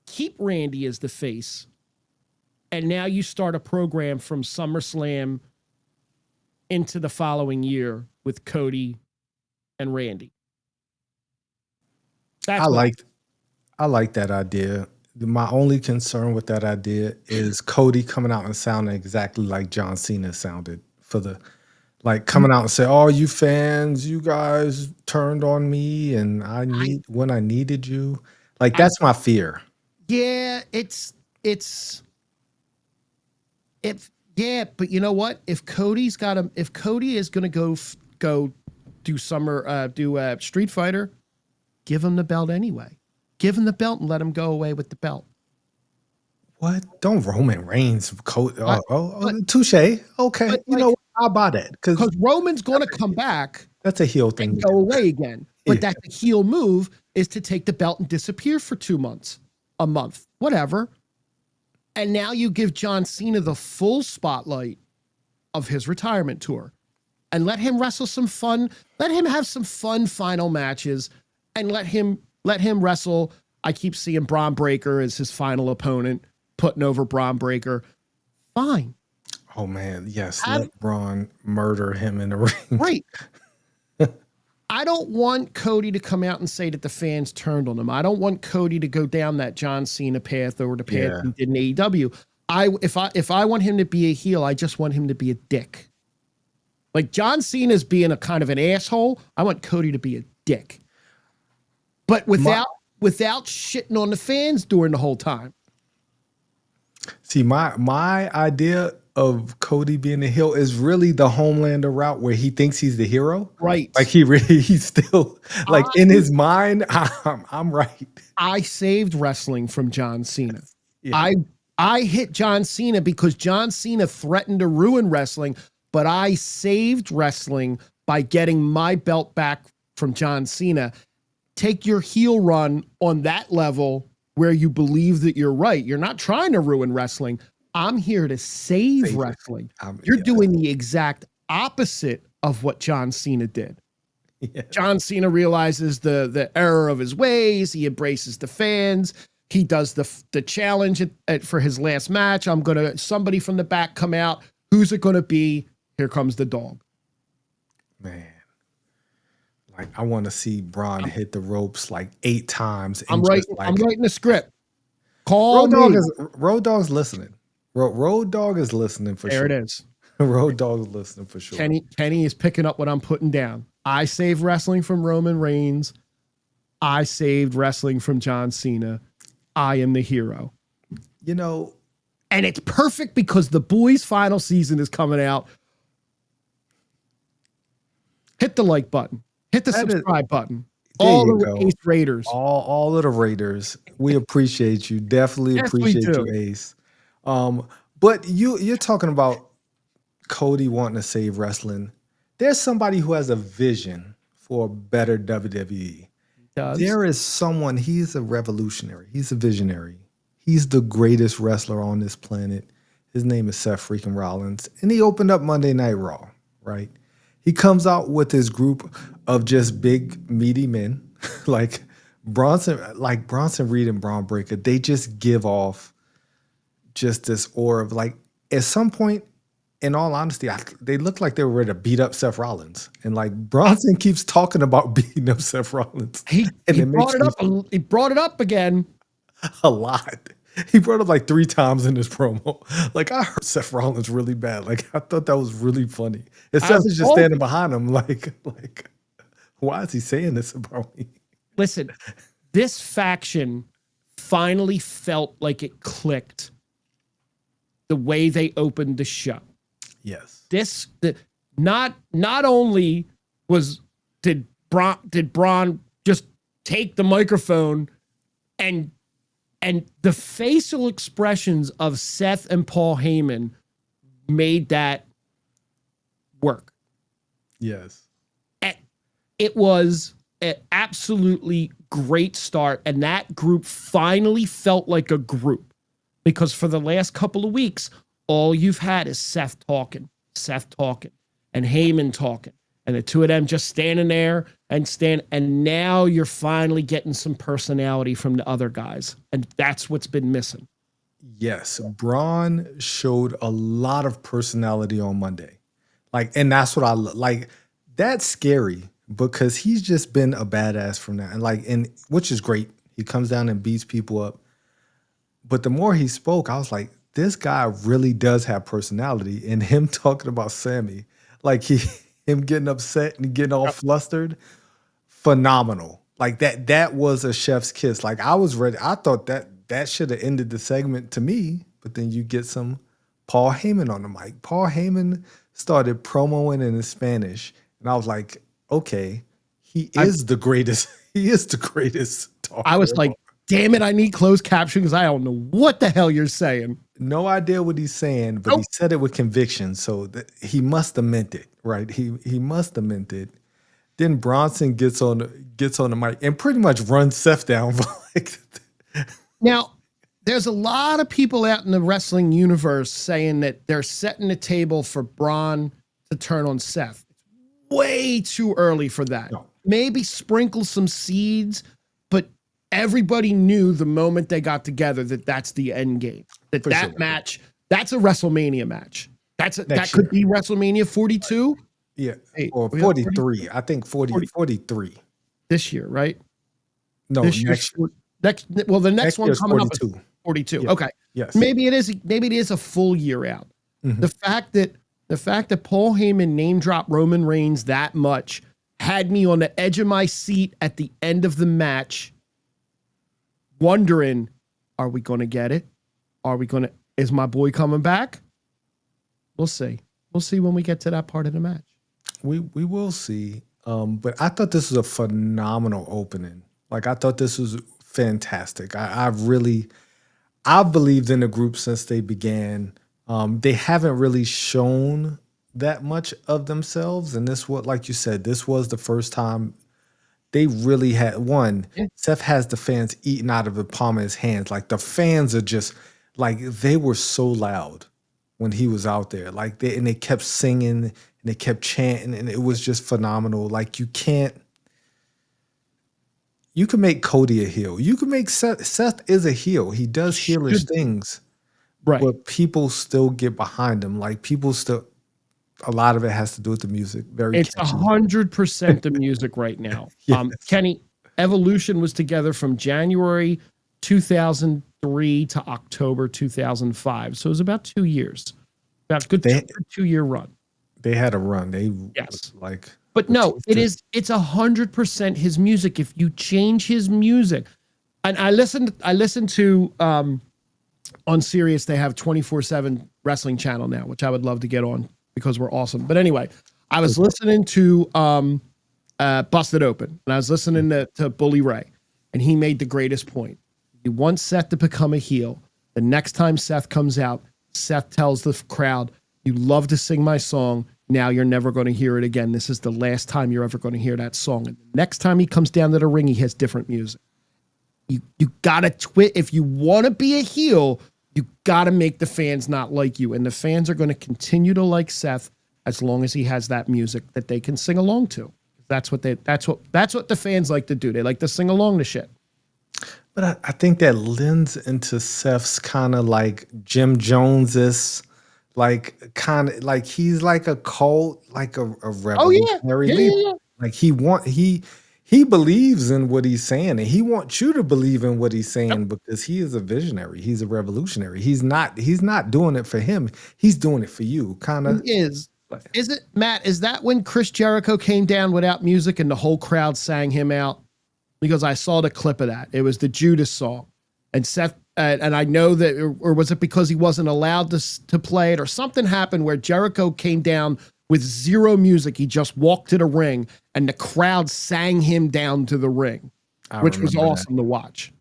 Keep Randy as the face. And now you start a program from SummerSlam into the following year with Cody and Randy. I like that idea. My only concern with that idea is Cody coming out and sounding exactly like John Cena sounded coming out and say, "Oh, you fans, you guys turned on me, and when I needed you." Like, that's my fear. Yeah, but you know what? If Cody is going to go do Street Fighter, give him the belt anyway. Give him the belt and let him go away with the belt. What? Don't Roman Reigns Cody? Touche. Okay, you know what? I'll buy that because Roman's going to come back. That's a heel thing. And go away again. But that's a heel move, is to take the belt and disappear for 2 months, a month, whatever. And now you give John Cena the full spotlight of his retirement tour, and let him wrestle some fun. Let him have some fun final matches, and let him wrestle. I keep seeing Braun Breaker as his final opponent, putting over Braun Breaker. Fine. Oh man, yes. Let Braun murder him in the ring. Right. I don't want Cody to come out and say that the fans turned on him. I don't want Cody to go down that John Cena path or the path he did in AEW. If I want him to be a heel, I just want him to be a dick. Like John Cena's being a kind of an asshole. I want Cody to be a dick. But without shitting on the fans during the whole time. See, my idea of Cody being a heel is really the Homelander route, where he thinks he's the hero. Right. Like he's still like in his mind, I'm right. I saved wrestling from John Cena. Yeah. I hit John Cena because John Cena threatened to ruin wrestling, but I saved wrestling by getting my belt back from John Cena. Take your heel run on that level where you believe that you're right. You're not trying to ruin wrestling. I'm here to save wrestling. You're doing the exact opposite of what John Cena did. Yeah. John Cena realizes the error of his ways. He embraces the fans. He does the challenge for his last match. Somebody from the back come out. Who's it going to be? Here comes the dog. Man. Like, I want to see Braun hit the ropes like 8 times. I'm writing the script. Call me. Road Dog's listening. Road Dog is listening for sure. There it is. Road Dog is listening for sure. Kenny is picking up what I'm putting down. I saved wrestling from Roman Reigns. I saved wrestling from John Cena. I am the hero. You know, and it's perfect because the boys' final season is coming out. Hit the like button. Hit the subscribe button. All the Ace Raiders. All of the Raiders. We appreciate you. Definitely appreciate you, Ace. But you're talking about Cody wanting to save wrestling. There's somebody who has a vision for a better WWE. There is someone, he's a revolutionary. He's a visionary. He's the greatest wrestler on this planet. His name is Seth freaking Rollins. And he opened up Monday Night Raw, right? He comes out with his group of just big, meaty men like Bronson Reed and Braun Breaker. They just give off just this aura of like, at some point, in all honesty, they look like they were ready to beat up Seth Rollins. And like Bronson keeps talking about beating up Seth Rollins. He brought it up. He brought it up again. A lot. He brought it up like 3 times in this promo. Like, I hurt Seth Rollins really bad. Like, I thought that was really funny. And Seth is just standing behind him like, why is he saying this about me? Listen, this faction finally felt like it clicked the way they opened the show. Yes. Not only did Braun just take the microphone and the facial expressions of Seth and Paul Heyman made that work. Yes. It was an absolutely great start, and that group finally felt like a group, because for the last couple of weeks, all you've had is Seth talking, and Heyman talking, and the two of them just standing there and now you're finally getting some personality from the other guys, and that's what's been missing. Yes, Braun showed a lot of personality on Monday. Like, and that's what I like. That's scary because he's just been a badass from that. And which is great. He comes down and beats people up. But the more he spoke, I was like, this guy really does have personality. And him talking about Sammy, like him getting upset and getting all flustered, phenomenal. Like that was a chef's kiss. Like, I was ready. I thought that should have ended the segment to me, but then you get some Paul Heyman on the mic. Paul Heyman started promoing in Spanish, and I was like, okay, he is the greatest. He is the greatest talker. I was like, damn it, I need closed caption because I don't know what the hell you're saying. No idea what he's saying, but he said it with conviction, so he must have meant it, right? He must have meant it. Then Bronson gets on the mic and pretty much runs Seth down. Now, there's a lot of people out in the wrestling universe saying that they're setting the table for Braun to turn on Seth. It's way too early for that. No. Maybe sprinkle some seeds, but everybody knew the moment they got together that that's the end game. That match, that's a WrestleMania match. That could be WrestleMania 42. Yeah, or 43. I think 43. This year, right? No, next year. The next one coming 42. Up is 42. Yeah. Okay. Yes. Maybe it is a full year out. Mm-hmm. The fact that Paul Heyman name dropped Roman Reigns that much had me on the edge of my seat at the end of the match, wondering, are we going to get it? Is my boy coming back? We'll see. We'll see when we get to that part of the match. We will see. But I thought this was a phenomenal opening. Like, I thought this was fantastic. I believed in the group since they began. They haven't really shown that much of themselves. And like you said, this was the first time they really had one. Yeah. Seth has the fans eating out of the palm of his hands. Like, the fans are just like, they were so loud when he was out there. Like, they kept singing and they kept chanting, and it was just phenomenal. Like, you can make Cody a heel. You can make Seth is a heel. He does heelish things. Right. But people still get behind him. Like, a lot of it has to do with the music. It's 100% the music right now. Yes. Kenny, Evolution was together from January 2003 to October 2005. So it was about 2 years. About a good 2-year run. They had a run. But no, it's 100% his music. If you change his music, and I listened to on Sirius, they have 24/7 wrestling channel now, which I would love to get on because we're awesome. But anyway, I was listening to Busted Open, and I was listening to Bully Ray, and he made the greatest point. You want Seth to become a heel. The next time Seth comes out, Seth tells the crowd, "You love to sing my song. Now you're never going to hear it again. This is the last time you're ever going to hear that song." And the next time he comes down to the ring, he has different music. You got to twit. If you want to be a heel, You got to make the fans not like you, and the fans are going to continue to like Seth as long as he has that music that they can sing along to. That's what the fans like to do. They like to sing along to shit. But I think that lends into Seth's kind of like Jim Jones's, like kind of like he's like a cult, like a revolutionary leader. Yeah. Like he believes in what he's saying, and he wants you to believe in what he's saying because he is a visionary. He's a revolutionary. He's not doing it for him. He's doing it for you. Kind of Is it, Matt? Is that when Chris Jericho came down without music and the whole crowd sang him out? Because I saw the clip of that. It was the Judas song, and Seth. And I know that, or was it because he wasn't allowed to play it, or something happened where Jericho came down with zero music. He just walked to the ring, and the crowd sang him down to the ring, which was awesome to watch.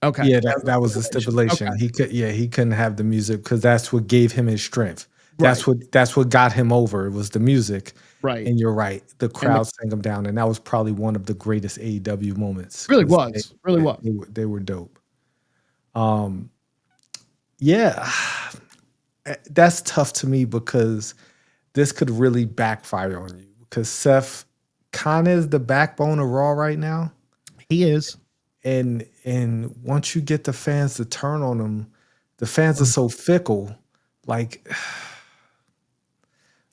Okay, yeah, that was the stipulation. Okay. He couldn't have the music because that's what gave him his strength. That's what got him over. It was the music. Right. And you're right. The crowd sang him down, and that was probably one of the greatest AEW moments. Really was. They were dope. Yeah, that's tough to me because this could really backfire on you because Seth kind of is the backbone of Raw right now. He is. And once you get the fans to turn on him, the fans are so fickle, like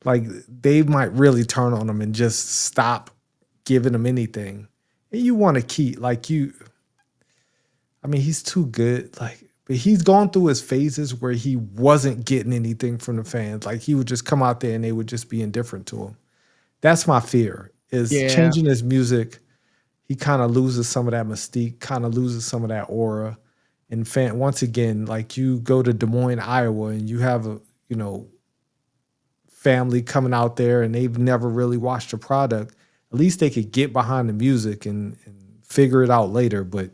they might really turn on him and just stop giving him anything. And you want to keep he's too good. But he's gone through his phases where he wasn't getting anything from the fans. Like he would just come out there and they would just be indifferent to him. That's my fear is changing his music. He kind of loses some of that mystique, kind of loses some of that aura. And once again, like you go to Des Moines, Iowa, and you have a, family coming out there and they've never really watched a product. At least they could get behind the music and figure it out later. But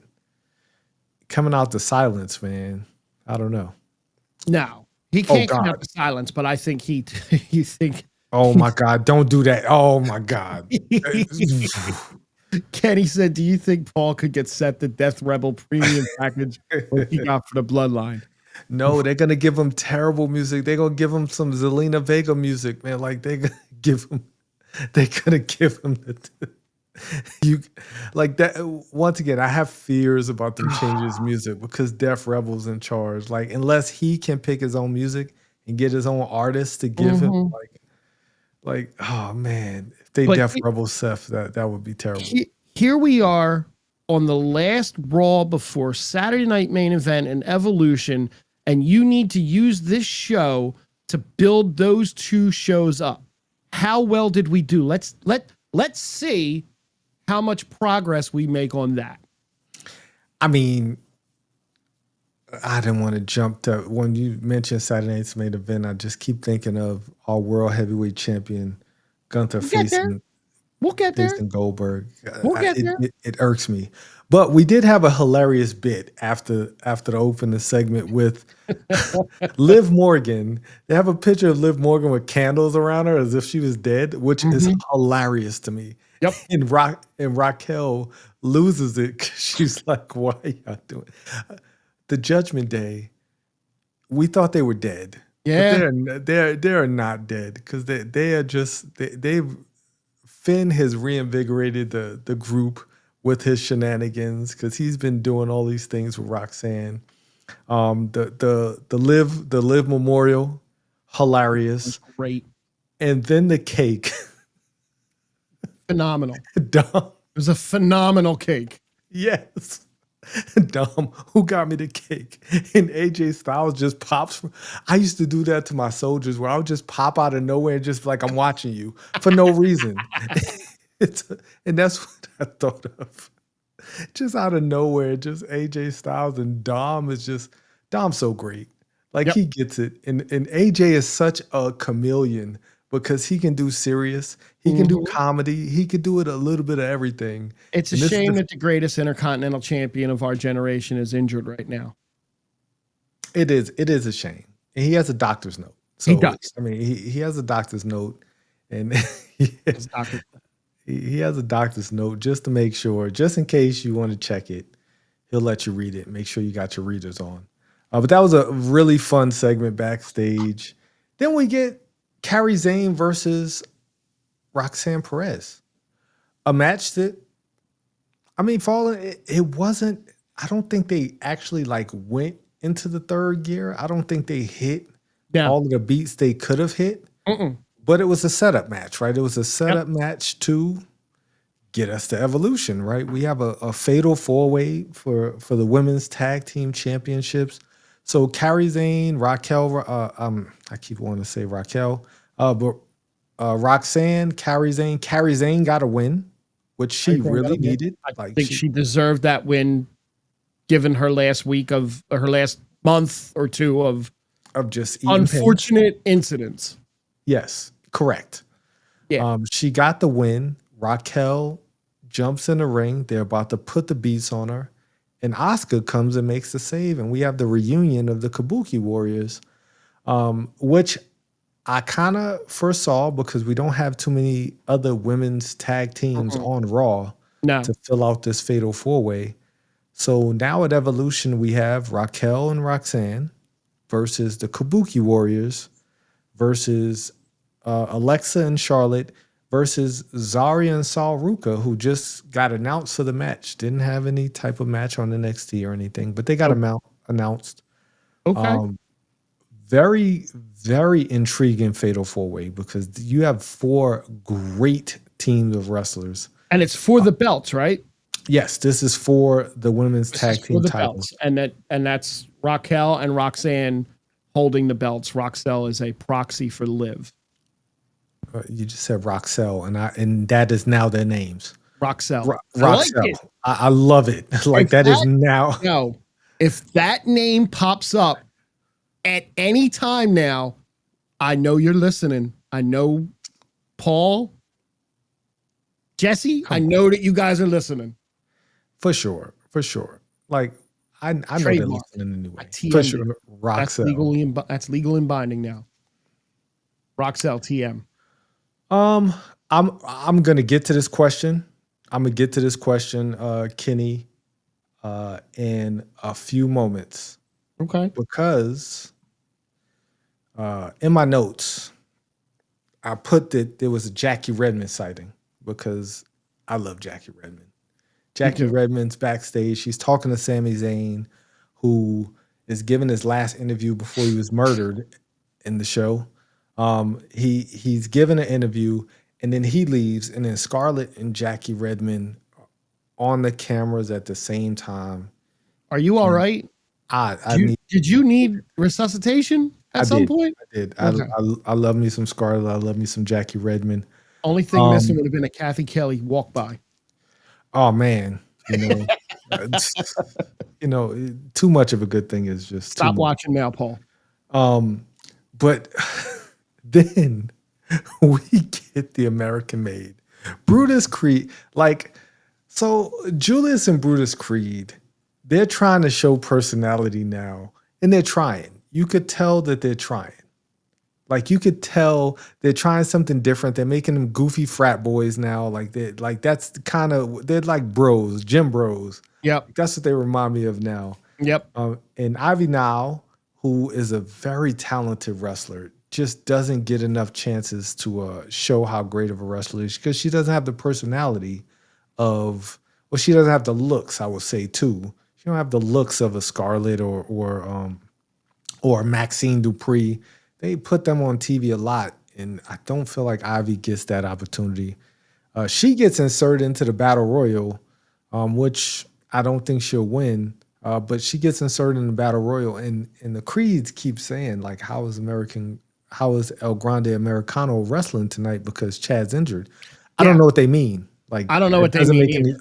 coming out to silence, man, I don't know. No, he can't come out to silence, but I think you think. Oh my God, don't do that. Oh my God. Kenny said, do you think Paul could get set the Death Rebel premium package like he got for the Bloodline? No, they're going to give him terrible music. They're going to give him some Zelina Vega music, man. Like they're going to give him like that. Once again, I have fears about them changing his music because Death Rebel's in charge. Like unless he can pick his own music and get his own artists to give him like, oh man, if they Death Rebel Seth, that would be terrible. Here we are on the last Raw before Saturday Night Main Event and Evolution, and you need to use this show to build those two shows up. How well did we do? Let's see how much progress we make on that. I mean, I didn't want to jump to when you mentioned Saturday Night's Main Event. I just keep thinking of our world heavyweight champion Gunther facing Goldberg. It irks me, but we did have a hilarious bit after the opening segment with Liv Morgan. They have a picture of Liv Morgan with candles around her as if she was dead, which is hilarious to me. Yep. And Raquel loses it because she's like, "Why are y'all doing?" The Judgment Day, we thought they were dead. Yeah, but they're not dead because they are just they've Finn has reinvigorated the group with his shenanigans because he's been doing all these things with Roxanne. The Liv Memorial, hilarious, great, and then the cake, phenomenal. Dom, it was a phenomenal cake. Yes. Dom, who got me the cake? And AJ Styles just pops. I used to do that to my soldiers where I would just pop out of nowhere and just like I'm watching you for no reason. And that's what I thought of. Just out of nowhere, just AJ Styles and Dom Dom's so great. Like he gets it. And AJ is such a chameleon because he can do serious, he can do comedy, he could do it a little bit of everything. It's a shame that the greatest intercontinental champion of our generation is injured right now. It is a shame. And he has a doctor's note. So, he does. I mean, he has a doctor's note, and he has a doctor's note just to make sure, just in case you want to check it, he'll let you read it. Make sure you got your readers on. But that was a really fun segment backstage. Then we get Kairi Sane versus Roxanne Perez. A match that, I mean, it wasn't, I don't think they actually like went into the third gear. I don't think they hit Yeah. all of the beats they could have hit. But it was a setup match, right? It was a setup match to get us to Evolution, right? We have a fatal four-way for the women's tag team championships. So Kairi Sane, Raquel, I keep wanting to say Raquel, but Roxanne, Kairi Sane got a win, which she really needed. I think she deserved that win, given her last week of her last month or two of just unfortunate incidents. Yes, correct. Yeah. She got the win. Raquel jumps in the ring. They're about to put the beats on her. And Asuka comes and makes the save. And we have the reunion of the Kabuki Warriors, which I kind of first saw because we don't have too many other women's tag teams on Raw to fill out this fatal four-way. So now at Evolution, we have Raquel and Roxanne versus the Kabuki Warriors versus Alexa and Charlotte versus Zarya and Sol Ruka, who just got announced for the match. Didn't have any type of match on NXT or anything, but they got announced. Okay. Very, very intriguing fatal four-way because you have four great teams of wrestlers. And it's for the belts, right? Yes, this is for the women's tag team titles. And that's Raquel and Roxanne holding the belts. Roxelle is a proxy for Liv. You just said Roxelle, and that is now their names. Roxelle. Roxelle. I love it. Like that is now. No, if that name pops up at any time now, I know you're listening. I know Paul, Jesse. I know that you guys are listening. For sure. Like I know they're listening anyway. For sure. Roxelle. That's legal and binding now. Roxelle TM. I'm gonna get to this question. Kenny, in a few moments. Okay. Because in my notes, I put that there was a Jackie Redmond sighting because I love Jackie Redmond. Jackie Redmond's backstage. She's talking to Sami Zayn, who is giving his last interview before he was murdered in the show. He's given an interview and then he leaves, and then Scarlett and Jackie Redmond on the cameras at the same time. Are you all right? Did you need resuscitation at some point? I did. Okay. I love me some Scarlett. I love me some Jackie Redmond. Only thing missing would have been a Kathy Kelly walk by. Oh man, too much of a good thing is just stop watching now, Paul. But then we get the American made Brutus Creed. So Julius and Brutus Creed, they're trying to show personality now, and they're trying. You could tell that they're trying. You could tell they're trying something different. They're making them goofy frat boys now. They're like bros, gym bros. Yep. That's what they remind me of now. Yep. And Ivy Now, who is a very talented wrestler, just doesn't get enough chances to show how great of a wrestler is because she doesn't have the personality she doesn't have the looks, I would say, too. She don't have the looks of a Scarlett or Maxine Dupree. They put them on TV a lot, and I don't feel like Ivy gets that opportunity. She gets inserted into the Battle Royal, which I don't think she'll win, but she gets inserted in the Battle Royal, and the Creeds keep saying, how is El Grande Americano wrestling tonight because Chad's injured? Yeah. I don't know what they mean. I don't know what they mean.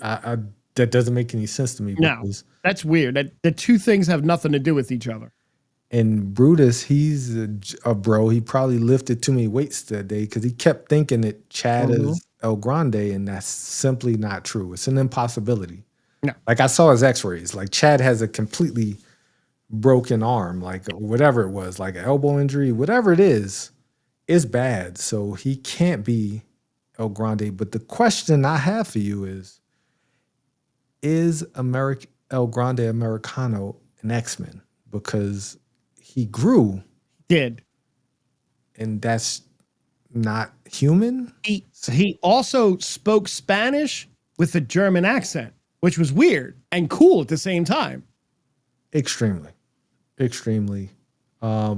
That doesn't make any sense to me. No, that's weird. The two things have nothing to do with each other. And Brutus, he's a bro. He probably lifted too many weights that day because he kept thinking that Chad is El Grande, and that's simply not true. It's an impossibility. No. I saw his x-rays. Chad has a completely broken arm, whatever it was, an elbow injury, whatever it is bad. So he can't be El Grande. But the question I have for you is El Grande Americano an X-Men? because he grew, Did. and that's not human. He also spoke Spanish with a German accent, which was weird and cool at the same time. Extremely. But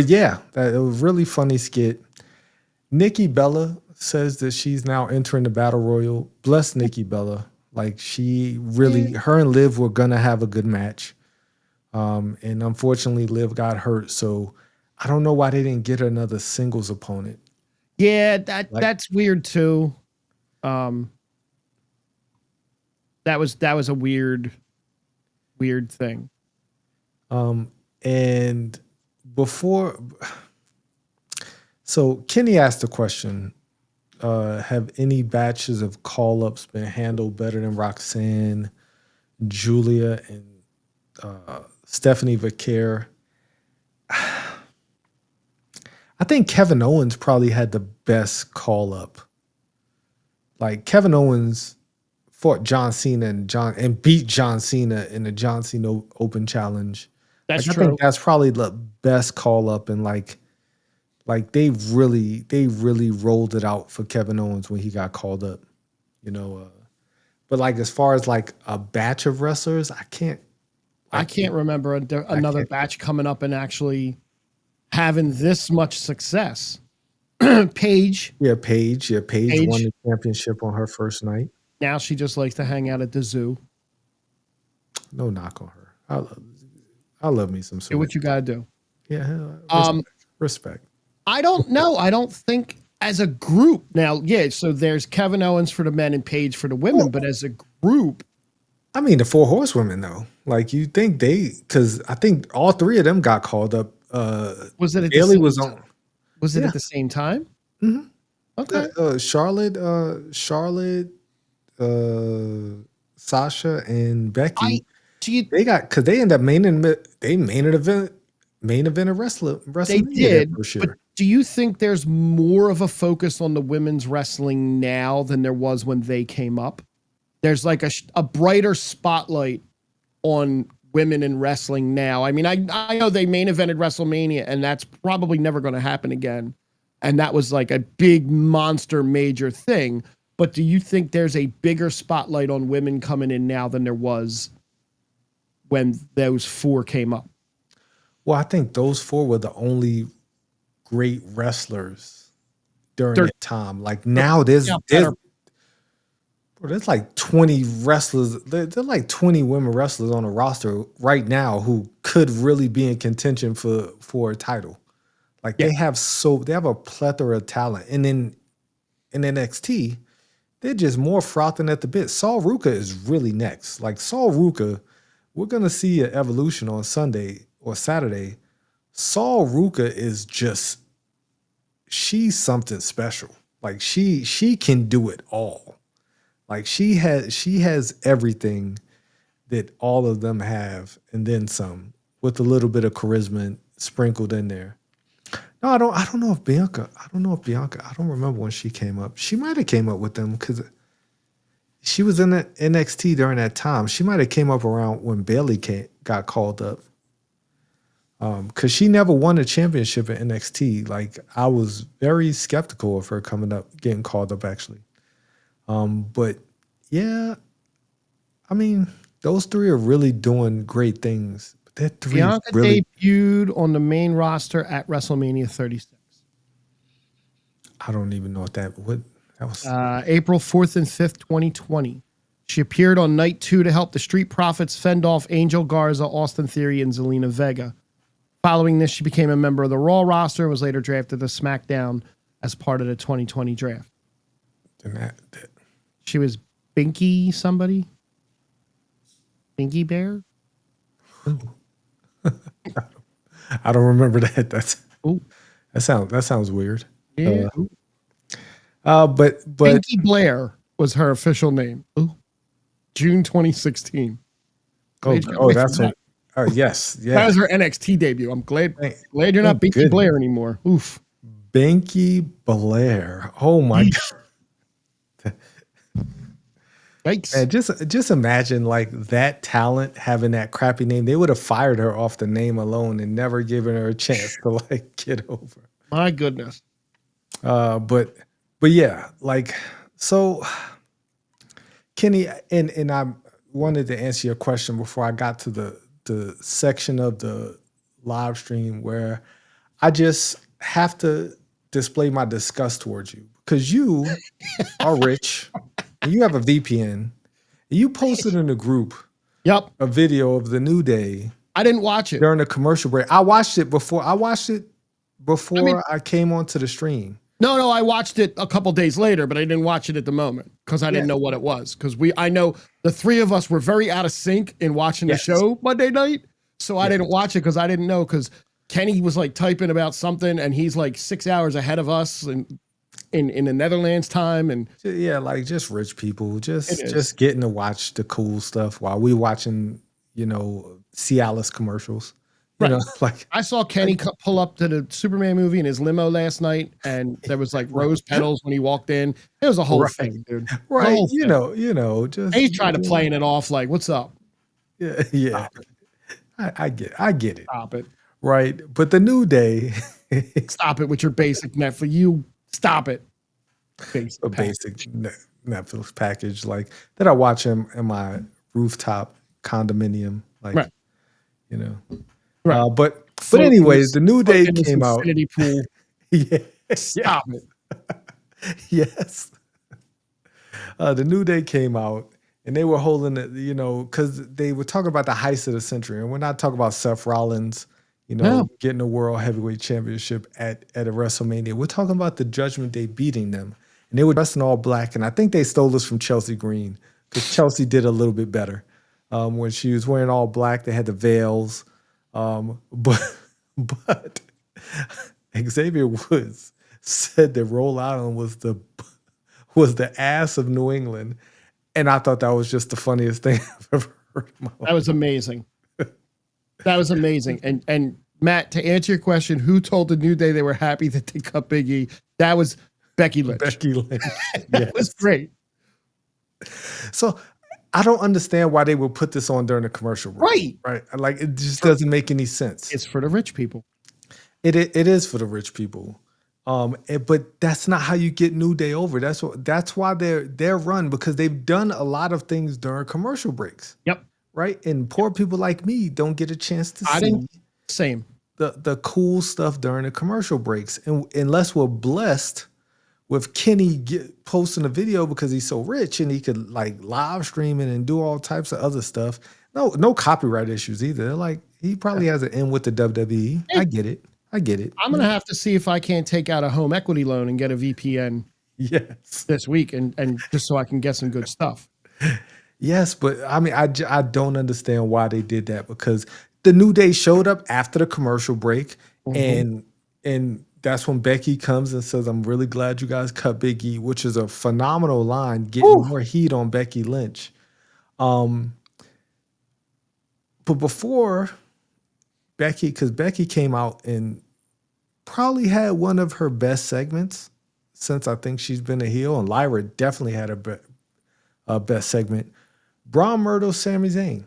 yeah, that it was a really funny skit. Nikki Bella says that she's now entering the battle royal. Bless Nikki Bella. Like she really, her and Liv were gonna have a good match. And unfortunately Liv got hurt. So I don't know why they didn't get another singles opponent. Yeah, that's weird too. That was a weird thing. And before, so Kenny asked the question, have any batches of call-ups been handled better than Roxanne, Julia, and Stephanie Vaquer? I think Kevin Owens probably had the best call-up. Like Kevin Owens fought John Cena and beat John Cena in the John Cena Open Challenge. That's like, true. I think that's probably the best call up, and like they really rolled it out for Kevin Owens when he got called up, you know. But like as far as like a batch of wrestlers, I can't remember another batch coming up and actually having this much success. Paige won the championship on her first night. Now she just likes to hang out at the zoo. No knock on her. I love me some. Do what you gotta do. Yeah. Respect. I don't know. I don't think as a group now. Yeah. So there's Kevin Owens for the men and Paige for the women, but as a group, I mean the 4 horsewomen though. Like you think because I think all 3 of them got called up. Was it? Bayley was on. Was it at the same time? Mm-hmm. Okay. Charlotte, Sasha, and Becky. They got because they end up main event a wrestling. They did. But do you think there's more of a focus on the women's wrestling now than there was when they came up? There's like a brighter spotlight on women in wrestling now. I mean, I know they main evented WrestleMania, and that's probably never going to happen again. And that was like a big monster major thing. But do you think there's a bigger spotlight on women coming in now than there was when those 4 came up? Well, I think those 4 were the only great wrestlers during that time. Like now there's like 20 wrestlers. There's like 20 women wrestlers on the roster right now who could really be in contention for a title. Like they have a plethora of talent. And then in NXT, they're just more frothing at the bit. Saul Ruka is really next. Like Saul Ruka, we're gonna see an Evolution on Sunday or Saturday. Saul Ruka is just, she's something special. Like she can do it all. Like she has everything that all of them have, and then some, with a little bit of charisma sprinkled in there. No, I don't know if Bianca. I don't remember when she came up. She might have came up with them because she was in the NXT during that time. She might have came up around when Bayley got called up. Because she never won a championship in NXT. Like I was very skeptical of her getting called up actually. But yeah, I mean, those 3 are really doing great things. Bianca debuted on the main roster at WrestleMania 36. I don't even know what that was. April 4th and 5th, 2020. She appeared on night 2 to help the Street Profits fend off Angel Garza, Austin Theory, and Zelina Vega. Following this, she became a member of the Raw roster and was later drafted to SmackDown as part of the 2020 draft. She was Binky somebody? Binky Bear? I don't remember that. That sounds weird. Yeah. But Binky Blair was her official name. Ooh. June 2016. That's what. Oh yes. That was her NXT debut. I'm glad you're not Binky Blair anymore. Oof. Binky Blair. Oh my god. Yikes. And just imagine like that talent having that crappy name. They would have fired her off the name alone and never given her a chance to like get over. My goodness. But yeah, like so Kenny, and I wanted to answer your question before I got to the section of the live stream where I just have to display my disgust towards you because you are rich and you have a VPN and you posted in the group Yep. a video of the New Day I didn't watch it. during the commercial break. I watched it before I came onto the stream. No, I watched it a couple days later, but I didn't watch it at the moment because I didn't know what it was. Because I know the three of us were very out of sync in watching the show Monday night. So I didn't watch it because I didn't know because Kenny was like typing about something and he's like 6 hours ahead of us and in the Netherlands time. And yeah, like just rich people just getting to watch the cool stuff while we watching, Cialis commercials. You know, like I saw Kenny pull up to the Superman movie in his limo last night, and there was like rose petals when he walked in. It was a whole thing, dude. Right. Just and he's trying to playing it off like, what's up? Yeah. I get it. Stop it. Right. But the New Day. Stop it with your basic Netflix. You stop it. Basic Netflix package like that I watch in my rooftop condominium. Like, Right. But anyways, the New Day came out. Pool. Yeah. Stop it. Yes. The New Day came out and they were holding it, because they were talking about the heist of the century. And we're not talking about Seth Rollins, getting the World Heavyweight Championship at a WrestleMania. We're talking about the Judgment Day beating them. And they were dressed in all black. And I think they stole this from Chelsea Green because Chelsea did a little bit better. When she was wearing all black, they had the veils. But Xavier Woods said that Roll Island was the ass of New England, and I thought that was just the funniest thing I've ever heard. That was amazing. That was amazing. And Matt, to answer your question, who told the New Day they were happy that they cut Big E? That was Becky Lynch. That was great. So I don't understand why they would put this on during a commercial break. Right. Like it just doesn't make any sense. It's for the rich people. It is for the rich people. But that's not how you get New Day over. That's why they're run because they've done a lot of things during commercial breaks. Yep. Right. And poor people like me don't get a chance to see the cool stuff during the commercial breaks. And unless we're blessed with Kenny posting a video because he's so rich and he could like live stream it and do all types of other stuff. No copyright issues either. They're like he probably has an in with the WWE. I get it. I'm gonna have to see if I can't take out a home equity loan and get a VPN. Yes. This week and just so I can get some good stuff. Yes, but I mean I don't understand why they did that because the New Day showed up after the commercial break and that's when Becky comes and says, I'm really glad you guys cut Big E, which is a phenomenal line, getting more heat on Becky Lynch. But before Becky, because Becky came out and probably had one of her best segments since I think she's been a heel, and Lyra definitely had a best segment. Braun murdered Sami Zayn.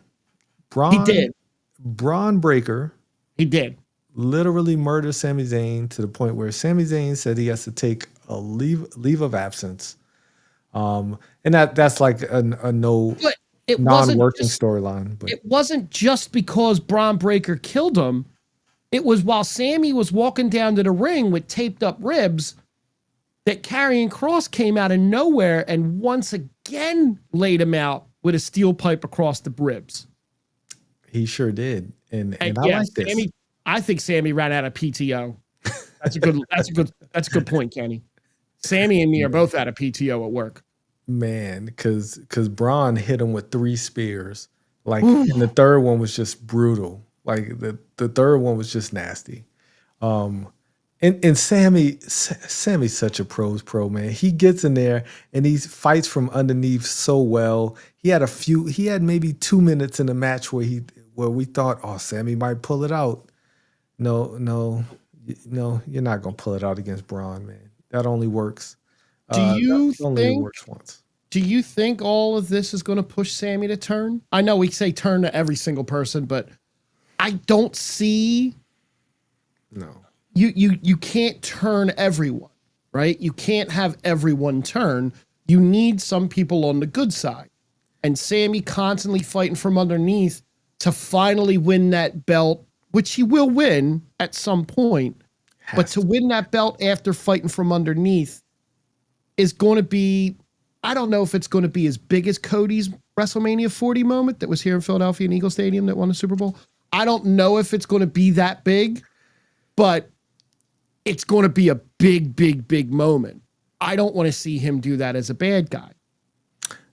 He did. Braun Breaker. He did. Literally murdered Sami Zayn to the point where Sami Zayn said he has to take a leave of absence. And that's like a non-working storyline. But it wasn't just because Braun Breaker killed him. It was while Sammy was walking down to the ring with taped up ribs that Karrion Kross came out of nowhere and once again laid him out with a steel pipe across the ribs. He sure did. And I like this. I think Sammy ran out of PTO. That's a good point, Kenny. Sammy and me are both out of PTO at work. Man, because Braun hit him with 3 spears. Like, and the third one was just brutal. Like the third one was just nasty. And Sammy's such a pro, man. He gets in there and he fights from underneath so well. He had maybe 2 minutes in the match where we thought, oh, Sammy might pull it out. No, you're not gonna pull it out against Braun, man. That only works. Do you only works once. Do you think all of this is going to push Sammy to turn? I know we say turn to every single person, but I don't see. No. You can't turn everyone, right? You can't have everyone turn. You need some people on the good side. And Sammy constantly fighting from underneath to finally win that belt, which he will win at some point. But to win that belt after fighting from underneath is going to be, I don't know if it's going to be as big as Cody's WrestleMania 40 moment that was here in Philadelphia in Eagle Stadium that won the Super Bowl. I don't know if it's going to be that big, but it's going to be a big, big, big moment. I don't want to see him do that as a bad guy.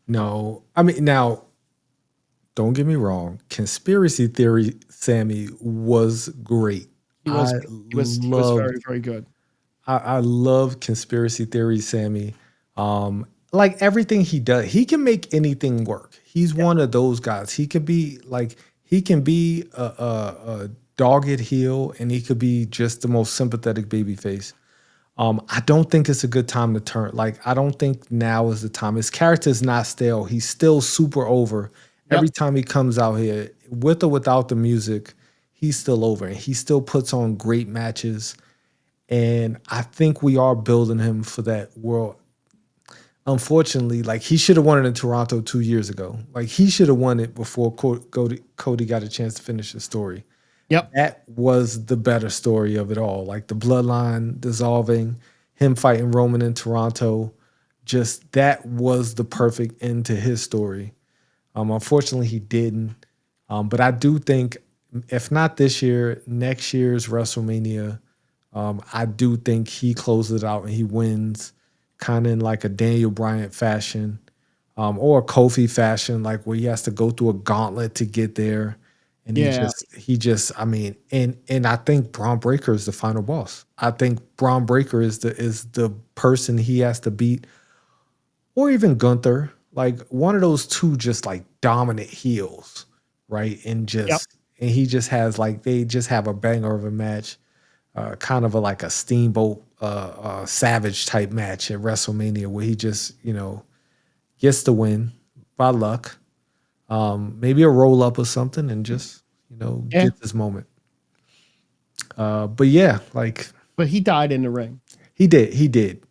No. I mean, now, don't get me wrong. Conspiracy Theory Sammy was great. He was very, very good. I love Conspiracy Theory Sammy. Like everything he does, he can make anything work. He's one of those guys. He can be a dogged heel, and he could be just the most sympathetic babyface. I don't think it's a good time to turn. Like, I don't think now is the time. His character is not stale. He's still super over. Every time he comes out here, with or without the music, he's still over. And he still puts on great matches. And I think we are building him for that world. Unfortunately, like, he should have won it in Toronto 2 years ago. Like, he should have won it before Cody got a chance to finish the story. Yep. That was the better story of it all. Like, the bloodline dissolving, him fighting Roman in Toronto. Just that was the perfect end to his story. Unfortunately, he didn't. But I do think, if not this year, next year's WrestleMania, I do think he closes it out and he wins kind of in like a Daniel Bryan fashion, or a Kofi fashion, like where he has to go through a gauntlet to get there. And he just, I mean, and I think Braun Breaker is the final boss. I think Braun Breaker is the person he has to beat, or even Gunther, like one of those two just like dominant heels, right? And and he just has like, they just have a banger of a match, kind of like a Steamboat Savage type match at WrestleMania where he just, gets the win by luck. Maybe a roll up or something, and just, get this moment. But yeah, like. But he died in the ring. He did.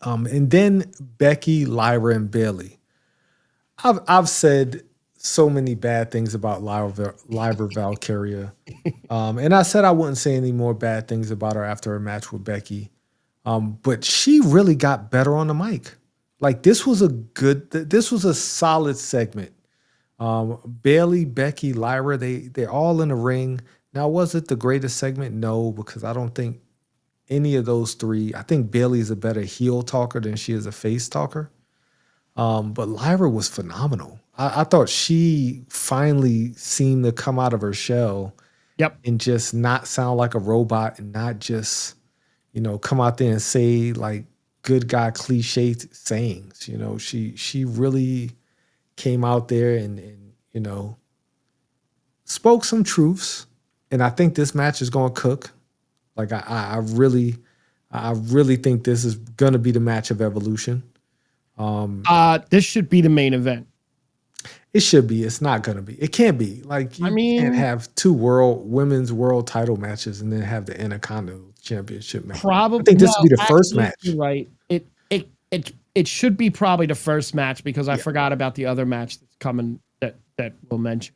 And then Becky, Lyra, and Bayley. I've said so many bad things about Lyra Valkyria. And I said I wouldn't say any more bad things about her after her match with Becky. But she really got better on the mic. Like, this was a solid segment. Bayley, Becky, Lyra, they're all in the ring. Now, was it the greatest segment? No, because I don't think any of those three. I think Bayley is a better heel talker than she is a face talker. But Lyra was phenomenal. I thought she finally seemed to come out of her shell. Yep. And just not sound like a robot, and not just, come out there and say like good guy cliche sayings. She really came out there and spoke some truths. And I think this match is going to cook. Like, I really think this is going to be the match of Evolution. This should be the main event. It should be. It's not going to be. It can't be. Like, you can't have two women's world title matches and then have the Intercontinental Championship match. Probably. I think this would be the first match. You're right. It should be probably the first match, because I forgot about the other match that's coming that we'll mention.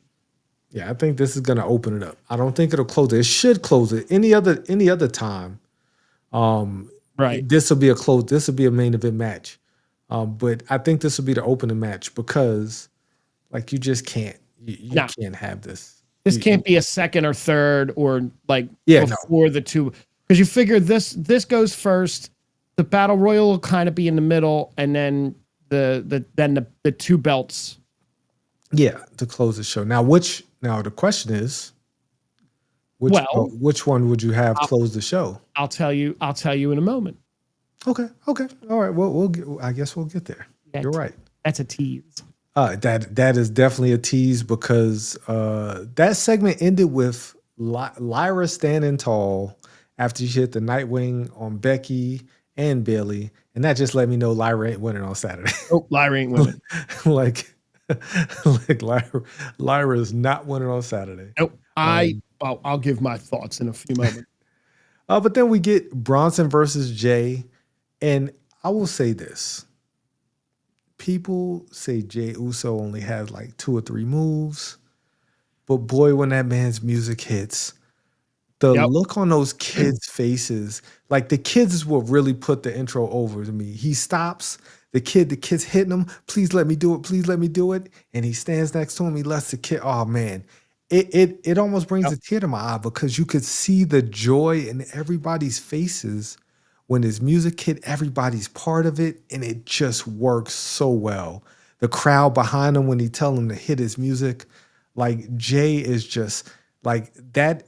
Yeah, I think this is going to open it up. I don't think it'll close it. It should close it. Any other time, right? This will be a close. This will be a main event match. But I think this will be the opening match, because like, you just can't. You can't have this. This can't be a second or third, or like before the two, because you figure this goes first. The battle royal will kind of be in the middle, and then the two belts. Yeah, to close the show. Now the question is, which one would you have close the show? I'll tell you in a moment. Okay. All right. I guess we'll get there. You're right. That's a tease. That is definitely a tease, because that segment ended with Lyra standing tall after she hit the Nightwing on Becky and Bayley, And that just let me know Lyra ain't winning on Saturday. Oh, Lyra ain't winning. like Lyra is not winning on Saturday. Nope. I'll give my thoughts in a few moments. But then we get Bronson versus Jay. And I will say this. People say Jay Uso only has like 2 or 3 moves. But boy, when that man's music hits, the look on those kids' faces, like the kids is what really put the intro over to me. He stops, the kid's hitting him, please let me do it, please let me do it. And he stands next to him, he lets the kid, oh man. It almost brings a tear to my eye because you could see the joy in everybody's faces when his music hit, everybody's part of it, and it just works so well. The crowd behind him when he tell him to hit his music, like Jay is just like that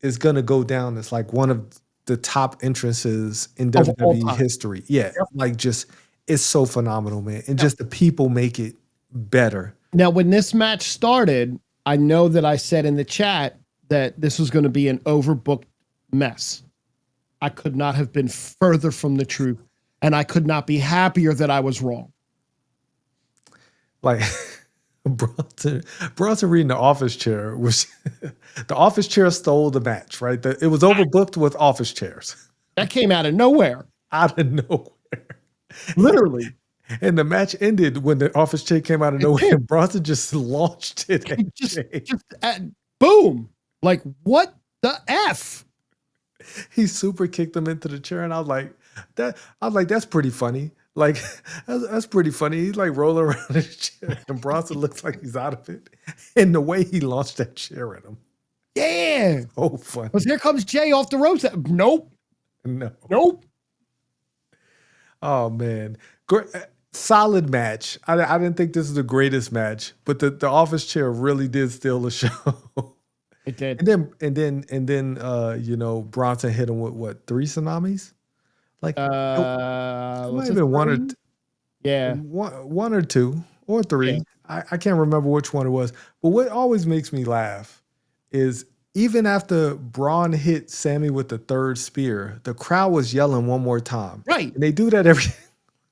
is gonna go down as like one of the top entrances in WWE history. Yeah, like just it's so phenomenal, man, and just the people make it better. Now, when this match started, I know that I said in the chat that this was going to be an overbooked mess. I could not have been further from the truth, and I could not be happier that I was wrong. Like Bronson reading the office chair, which the office chair stole the match, right? It was overbooked with office chairs. That came out of nowhere. Out of nowhere. Literally. And the match ended when the office chair came out of nowhere, and Bronson just launched it at Jay. Boom. Like, what the F? He super kicked him into the chair, and I was like, that's pretty funny. Like, that's pretty funny. He's like rolling around in his chair, and Bronson looks like he's out of it. And the way he launched that chair at him. Yeah. So funny. Because here comes Jay off the ropes. Nope. No. Nope. Oh, man. Great. Solid match. I didn't think this was the greatest match, but the office chair really did steal the show. It did. And then you know, Bronson hit him with what, 3 tsunamis? Like it might have been 1 or one or 2 or 3. Yeah. I can't remember which one it was. But what always makes me laugh is even after Braun hit Sammy with the 3rd spear, the crowd was yelling one more time. Right. And they do that every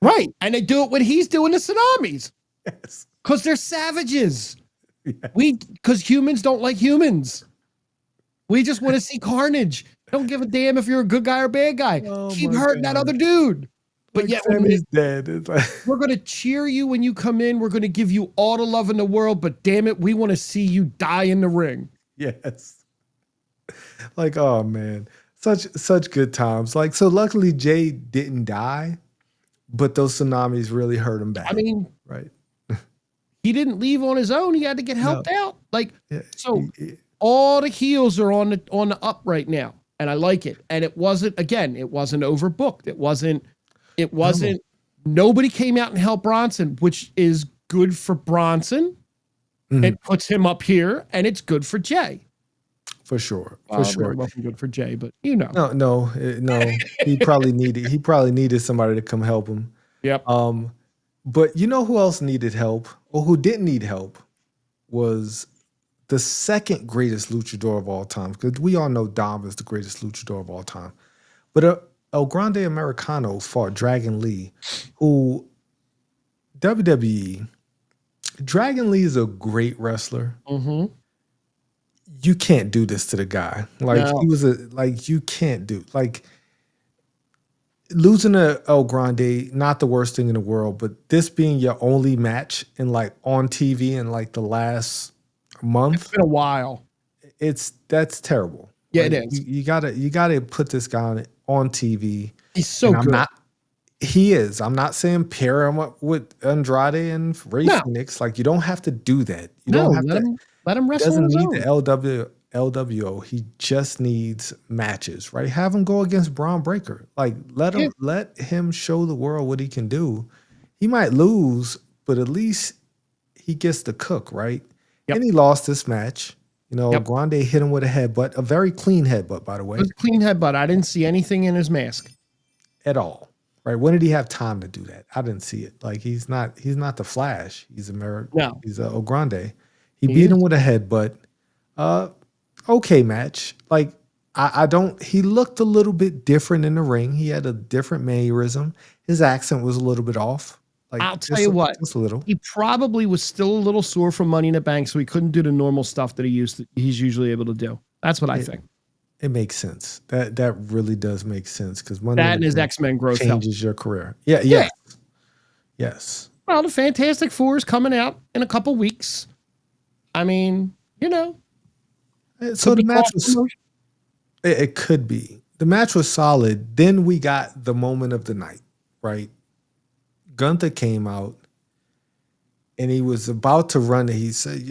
Right. And they do it when he's doing the tsunamis. Yes. Because they're savages. Yes. Because humans don't like humans. We just want to see carnage. Don't give a damn if you're a good guy or bad guy. Keep hurting that other dude. But like yet Sammy's dead. It's like we're going to cheer you when you come in. We're going to give you all the love in the world. But damn it, we want to see you die in the ring. Yes. Like, oh man. Such good times. Like, so luckily Jay didn't die. But those tsunamis really hurt him back. I mean, right. He didn't leave on his own. He had to get helped out. Like, all the heels are on the up right now. And I like it. And it wasn't overbooked. It wasn't, nobody came out and helped Bronson, which is good for Bronson. Mm-hmm. It puts him up here, and it's good for Jay. For sure. For sure. It wasn't good for Jay, but you know. No. He probably needed somebody to come help him. Yep. But you know who else needed help, or who didn't need help, was the 2nd greatest luchador of all time. Because we all know Dom is the greatest luchador of all time. But El Grande Americano fought Dragon Lee, who WWE. Dragon Lee is a great wrestler. Mm-hmm. You can't do this to the guy. Like you can't do losing to El Grande, not the worst thing in the world, but this being your only match in like on TV in like the last month. It's been a while. That's terrible. Yeah, like, it is. You gotta put this guy on TV. He's so good. He is. I'm not saying pair him up with Andrade and Ray Phoenix. Like you don't have to do that. You don't have to. Let him wrestle. He doesn't need the LWO. He just needs matches, right? Have him go against Braun Breaker. Like let him show the world what he can do. He might lose, but at least he gets to cook, right? Yep. And he lost this match. You know, Grande hit him with a headbutt, a very clean headbutt, by the way. It was a clean headbutt. I didn't see anything in his mask at all. Right? When did he have time to do that? I didn't see it. Like he's not the Flash. He's He's a Grande. He beat him with a headbutt. Okay match. Like he looked a little bit different in the ring. He had a different mannerism. his accent was a little bit off. Like, I'll tell you what, just a little. he probably was still a little sore from Money in the Bank, so he couldn't do the normal stuff that he's usually able to do. That's what I think. It makes sense. That really does make sense because Money That and his X-Men growth changes your career. Yeah. Yes. Yes. Well, the Fantastic Four is coming out in a couple weeks. I mean, so the match was. It could be. The match was solid. Then we got the moment of the night, right? Gunther came out and he was about to run. He said,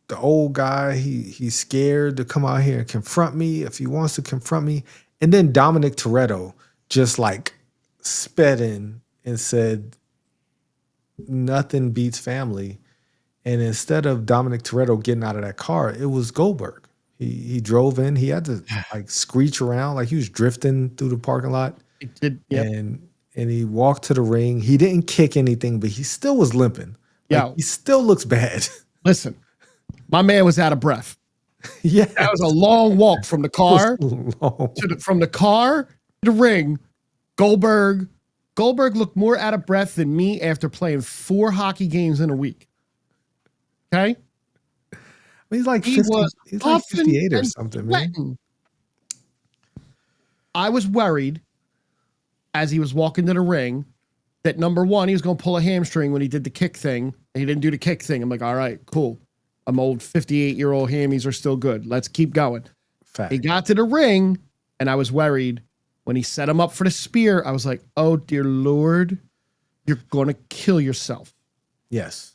the old guy, he's scared to come out here and confront me if he wants to confront me. And then Dominic Toretto just like sped in and said, nothing beats family. And instead of Dominic Toretto getting out of that car, it was Goldberg. He drove in. He had to like screech around like he was drifting through the parking lot. He did, yep. And he walked to the ring. He didn't kick anything, but he still was limping. Like, he still looks bad. Listen, my man was out of breath. Yeah, that was a long walk from the car from the car to the ring. Goldberg looked more out of breath than me after playing 4 hockey games in a week. Okay. He's like 58 or something, man. I was worried as he was walking to the ring that number one, he was going to pull a hamstring when he did the kick thing. He didn't do the kick thing. I'm like, all right, cool. I'm old 58-year-old hammies are still good. Let's keep going. Fact. He got to the ring and I was worried when he set him up for the spear. I was like, oh dear Lord, you're going to kill yourself. Yes.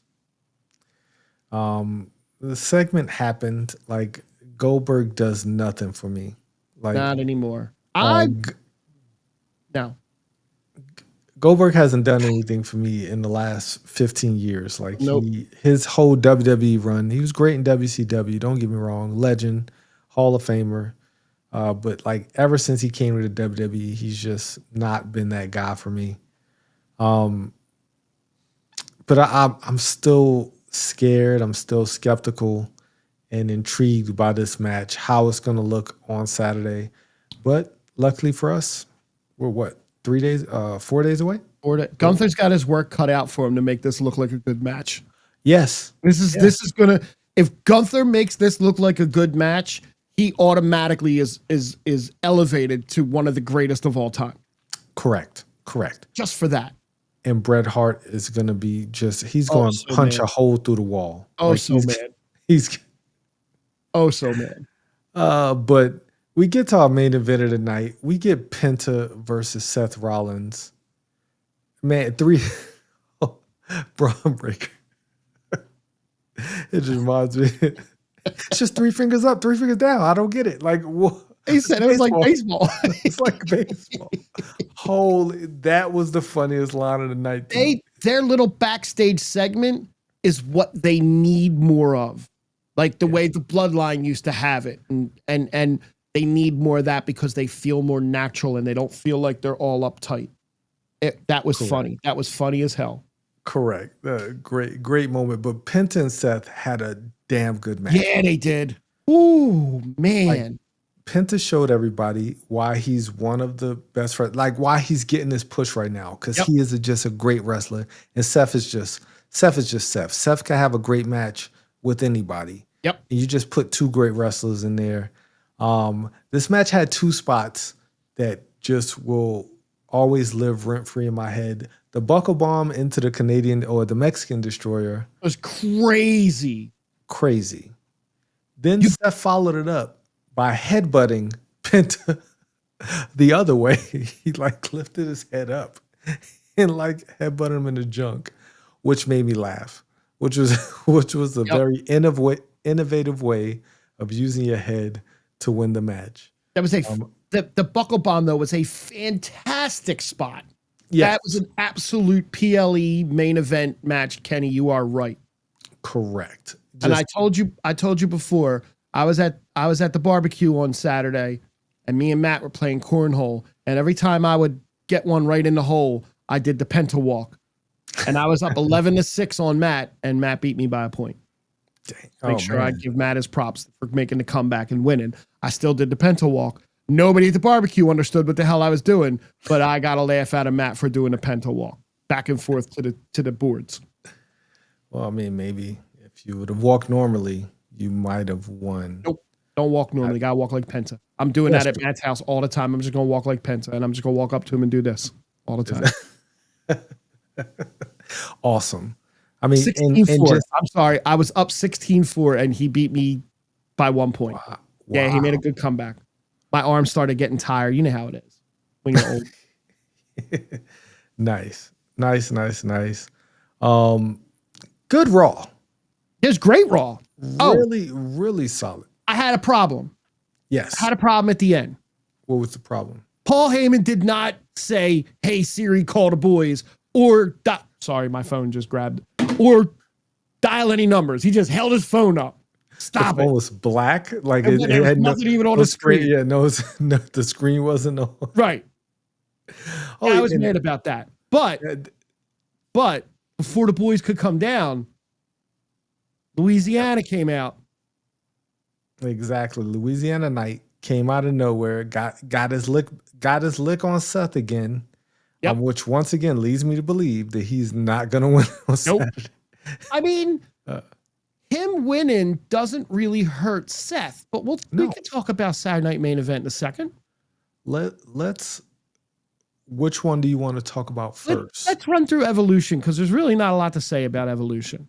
The segment happened. Like, Goldberg does nothing for me. Like, not anymore. No. Goldberg hasn't done anything for me in the last 15 years. Like, nope. His whole WWE run, he was great in WCW. Don't get me wrong, legend, Hall of Famer. But like ever since he came to the WWE, he's just not been that guy for me. But I'm still scared. I'm still skeptical and intrigued by this match, how it's going to look on Saturday. But luckily for us, we're 4 days away? Gunther's got his work cut out for him to make this look like a good match. Yes. This is going to, if Gunther makes this look like a good match, he automatically is elevated to one of the greatest of all time. Correct. Just for that. And Bret Hart is going to be he's going to punch a hole through the wall. Oh, like so mad. He's so mad. But we get to our main event of the night. We get Penta versus Seth Rollins. Man, Braun Breaker. It just reminds me. It's just 3 fingers up, 3 fingers down. I don't get it. Like, what? He said it was like baseball. It's like baseball. Holy, that was the funniest line of the night. Their little backstage segment is what they need more of. Like the way the Bloodline used to have it. And they need more of that because they feel more natural and they don't feel like they're all uptight. That was funny. That was funny as hell. Correct. Great moment. But Penta and Seth had a damn good match. Yeah, they did. Ooh, man. Like, Penta showed everybody why he's one of the best friends, like why he's getting this push right now, because he is just a great wrestler. And Seth is just Seth. Seth can have a great match with anybody. Yep. And you just put 2 great wrestlers in there. This match had 2 spots that just will always live rent-free in my head. The buckle bomb into the Canadian or the Mexican Destroyer. It was crazy. Then Seth followed it up by headbutting Penta the other way. He like lifted his head up and like headbutted him in the junk, which made me laugh, which was a very innovative way of using your head to win the match. That was the buckle bomb though was a fantastic spot. Yes. That was an absolute PLE main event match, Kenny. You are right. Correct. And I told you before, I was at the barbecue on Saturday and me and Matt were playing cornhole. And every time I would get one right in the hole, I did the Penta walk. And I was up 11-6 on Matt, and Matt beat me by a point. Dang. Make sure I give Matt his props for making the comeback and winning. I still did the Penta walk. Nobody at the barbecue understood what the hell I was doing, but I got a laugh out of Matt for doing a penta walk back and forth to the boards. Well, I mean, maybe if you would have walked normally, you might have won. Nope. Don't walk normally. Gotta walk like penta. I'm doing that at Matt's house all the time. I'm just gonna walk like penta, and I'm just gonna walk up to him and do this all the time. Awesome. I mean, 16-4. I'm sorry. I was up 16-4, and he beat me by 1 point. Wow. Yeah, he made a good comeback. My arms started getting tired. You know how it is when you're old. Nice. Good Raw. It was great Raw. Really solid. I had a problem. Yes. I had a problem at the end. What was the problem? Paul Heyman did not say, "Hey Siri, call the boys," or sorry, my phone just grabbed, or dial any numbers. He just held his phone up. Stop it. It was black. Like it had nothing even on the screen. Yeah, no, the screen wasn't on. Right. Oh, I was mad about that. But before the boys could come down, Louisiana came out. Exactly. Louisiana Knight came out of nowhere, got his lick on Seth again. Yep. Which once again leads me to believe that he's not gonna win on Saturday. I mean, him winning doesn't really hurt Seth, but we can talk about Saturday Night Main Event in a second. Let's. Which one do you want to talk about first? Let's run through Evolution, because there's really not a lot to say about Evolution.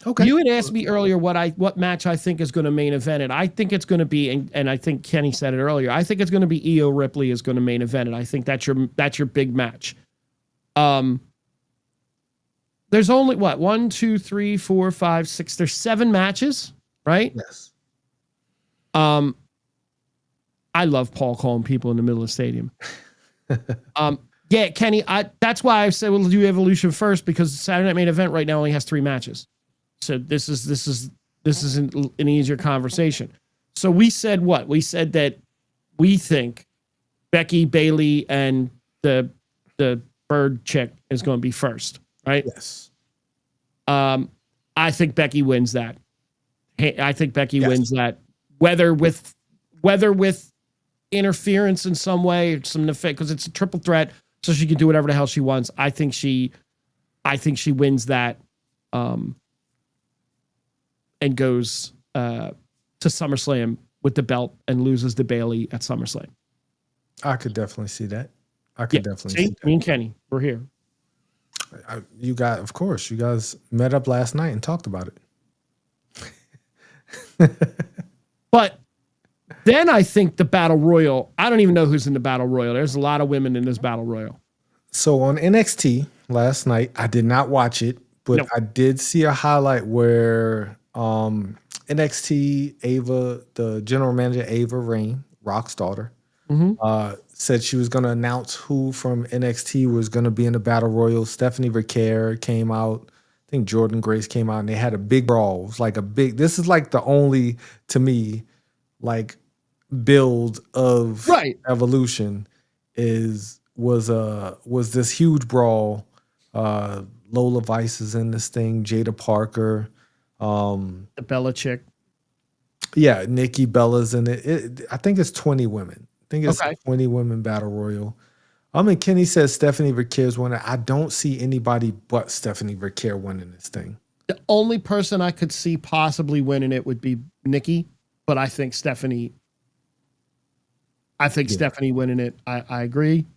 Okay. You had asked me earlier what match I think is going to main event it. I think it's going to be, and I think Kenny said it earlier, I think it's going to be Io Ripley is going to main event it. I think that's your big match. There's only 1, 2, 3, 4, 5, 6. There's 7 matches, right? Yes. I love Paul calling people in the middle of the stadium. Yeah, Kenny, that's why I said we'll do Evolution first, because Saturday Night Main Event right now only has 3 matches. So this is an easier conversation. So we said what? We said that we think Becky, Bayley, and the bird chick is going to be first, right? Yes. I think Becky wins that. I think Becky wins that. Whether with interference in some way, because it's a triple threat, so she can do whatever the hell she wants. I think she wins that, and goes to SummerSlam with the belt and loses to Bayley at SummerSlam. I could definitely see that. Definitely see that. Me and Kenny, we're here. You guys met up last night and talked about it. But then I think the Battle Royal, I don't even know who's in the Battle Royal. There's a lot of women in this Battle Royal. So on NXT last night, I did not watch it, but I did see a highlight where NXT Ava, the general manager Ava Rain, Rock's daughter, said she was going to announce who from NXT was going to be in the Battle Royal. Stephanie Vercaire came out. I think Jordan Grace came out, and they had a big brawl. It was like this is like the only, to me, like build of Evolution was this huge brawl. Lola Vice is in this thing. Jada Parker. The Bella chick. Yeah, Nikki Bella's in it. I think it's 20 women. I think it's 20 women Battle Royal. Kenny says Stephanie Vercaire's winning. I don't see anybody but Stephanie Vercaire winning this thing. The only person I could see possibly winning it would be Nikki, but I think Stephanie. Stephanie winning it. I agree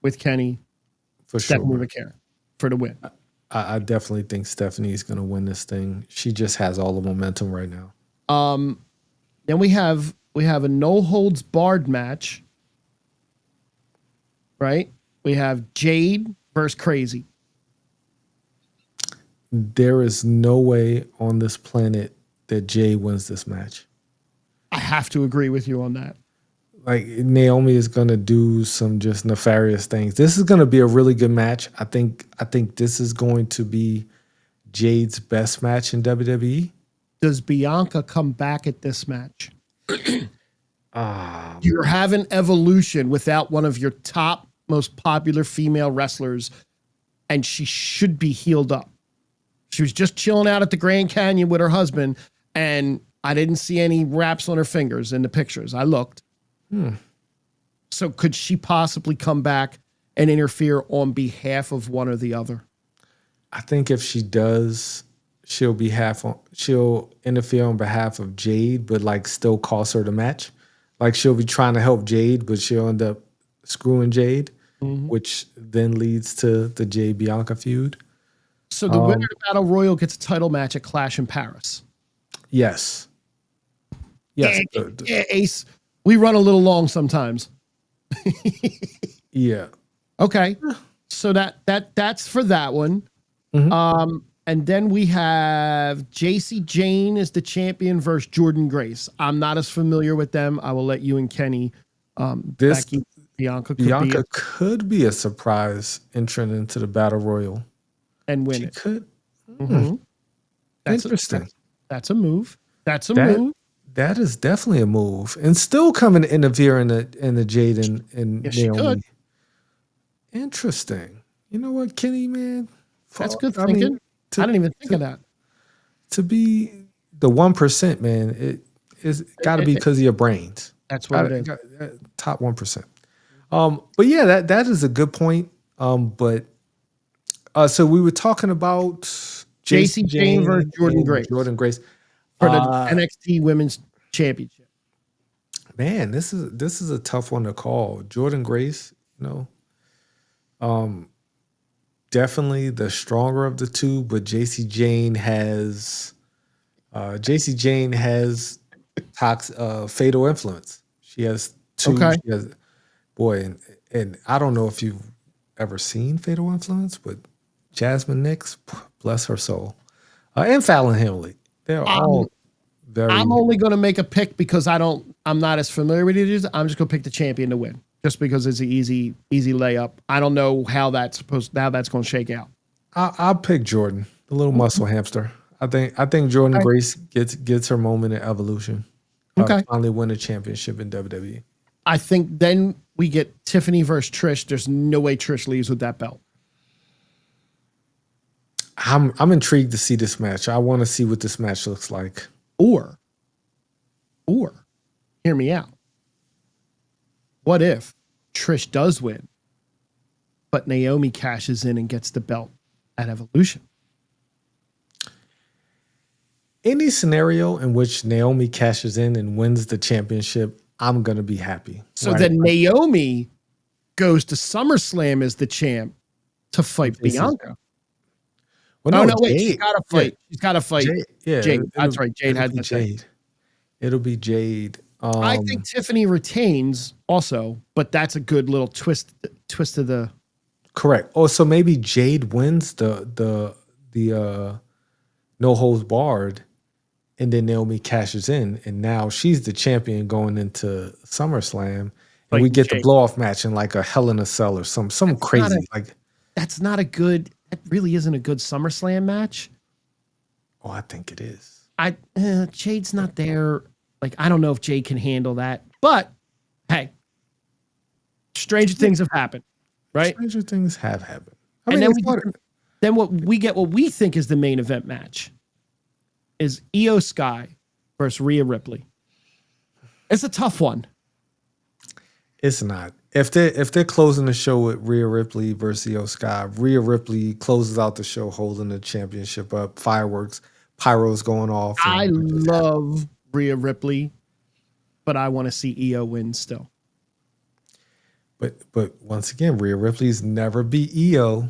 with Kenny. For Stephanie sure. Vercaire for the win. I definitely think Stephanie's going to win this thing. She just has all the momentum right now. Then we have a no holds barred match. Right? We have Jade versus Crazy. There is no way on this planet that Jade wins this match. I have to agree with you on that. Like, Naomi is going to do some just nefarious things. This is going to be a really good match. I think this is going to be Jade's best match in WWE. Does Bianca come back at this match? You're having Evolution without one of your top most popular female wrestlers, and she should be healed up. She was just chilling out at the Grand Canyon with her husband, and I didn't see any wraps on her fingers in the pictures. I looked. So could she possibly come back and interfere on behalf of one or the other? I think if she does, she'll interfere on behalf of Jade, but like still cost her the match. Like she'll be trying to help Jade, but she'll end up screwing Jade, which then leads to the Jade Bianca feud. So the winner of the Battle Royal gets a title match at Clash in Paris. Yes. Yes. Ace, we run a little long sometimes. Yeah. Okay. So that's for that one. And then we have JC Jane as the champion versus Jordan Grace. I'm not as familiar with them. I will let you and Kenny. Becky, Bianca could be a surprise entrant into the Battle Royal and win she it. Could. That's interesting. That's a move. That's a move. That is definitely a move, and still coming to interfere in the Jade and yes, Naomi. She could. Interesting. You know what, Kenny, man? That's good thinking. I didn't even think of that. To be the 1%, man, it's got to be because of your brains. That's what it is. Top 1%. But yeah, that is a good point. But so we were talking about JC Jane versus Jordan Grace. Jordan Grace for the NXT Women's Championship. Man, this is a tough one to call. Jordan Grace, definitely the stronger of the two, but JC Jane has fatal influence. She has two. Okay. She has, and I don't know if you've ever seen Fatal Influence, but Jasmine Nix, bless her soul, and Fallon Henley, they're all very. I'm only going to make a pick because I'm not as familiar with it. I'm just going to pick the champion to win, just because it's an easy layup. I don't know how that's going to shake out. I'll pick Jordan, the little muscle hamster. I think Jordan Grace gets her moment in Evolution. Finally win a championship in WWE. I think then we get Tiffany versus Trish. There's no way Trish leaves with that belt. I'm intrigued to see this match. I want to see what this match looks like. Or hear me out. What if Trish does win, but Naomi cashes in and gets the belt at Evolution? Any scenario in which Naomi cashes in and wins the championship, I'm going to be happy. So then Naomi goes to SummerSlam as the champ to fight Bianca. Well, no, wait. She's got to fight. She's got to fight Jade. That's right. Jade had the Jade. It'll be Jade. I think Tiffany retains also, but that's a good little twist of the. Correct. Oh, so maybe Jade wins the no holds barred, and then Naomi cashes in, and now she's the champion going into SummerSlam, and we get the blow off match in like a Hell in a Cell or some crazy like. That's not a good. That really isn't a good SummerSlam match. Oh, I think it is. Jade's not there. Like, I don't know if Jade can handle that. But hey, stranger things have happened, right? Stranger things have happened. Then what we think is the main event match is Io Sky versus Rhea Ripley. It's a tough one. It's not. If they're closing the show with Rhea Ripley versus Io Sky, Rhea Ripley closes out the show holding the championship up, fireworks, pyros going off. I love Rhea Ripley, but I want to see Io win still. But once again, Rhea Ripley's never beat Io.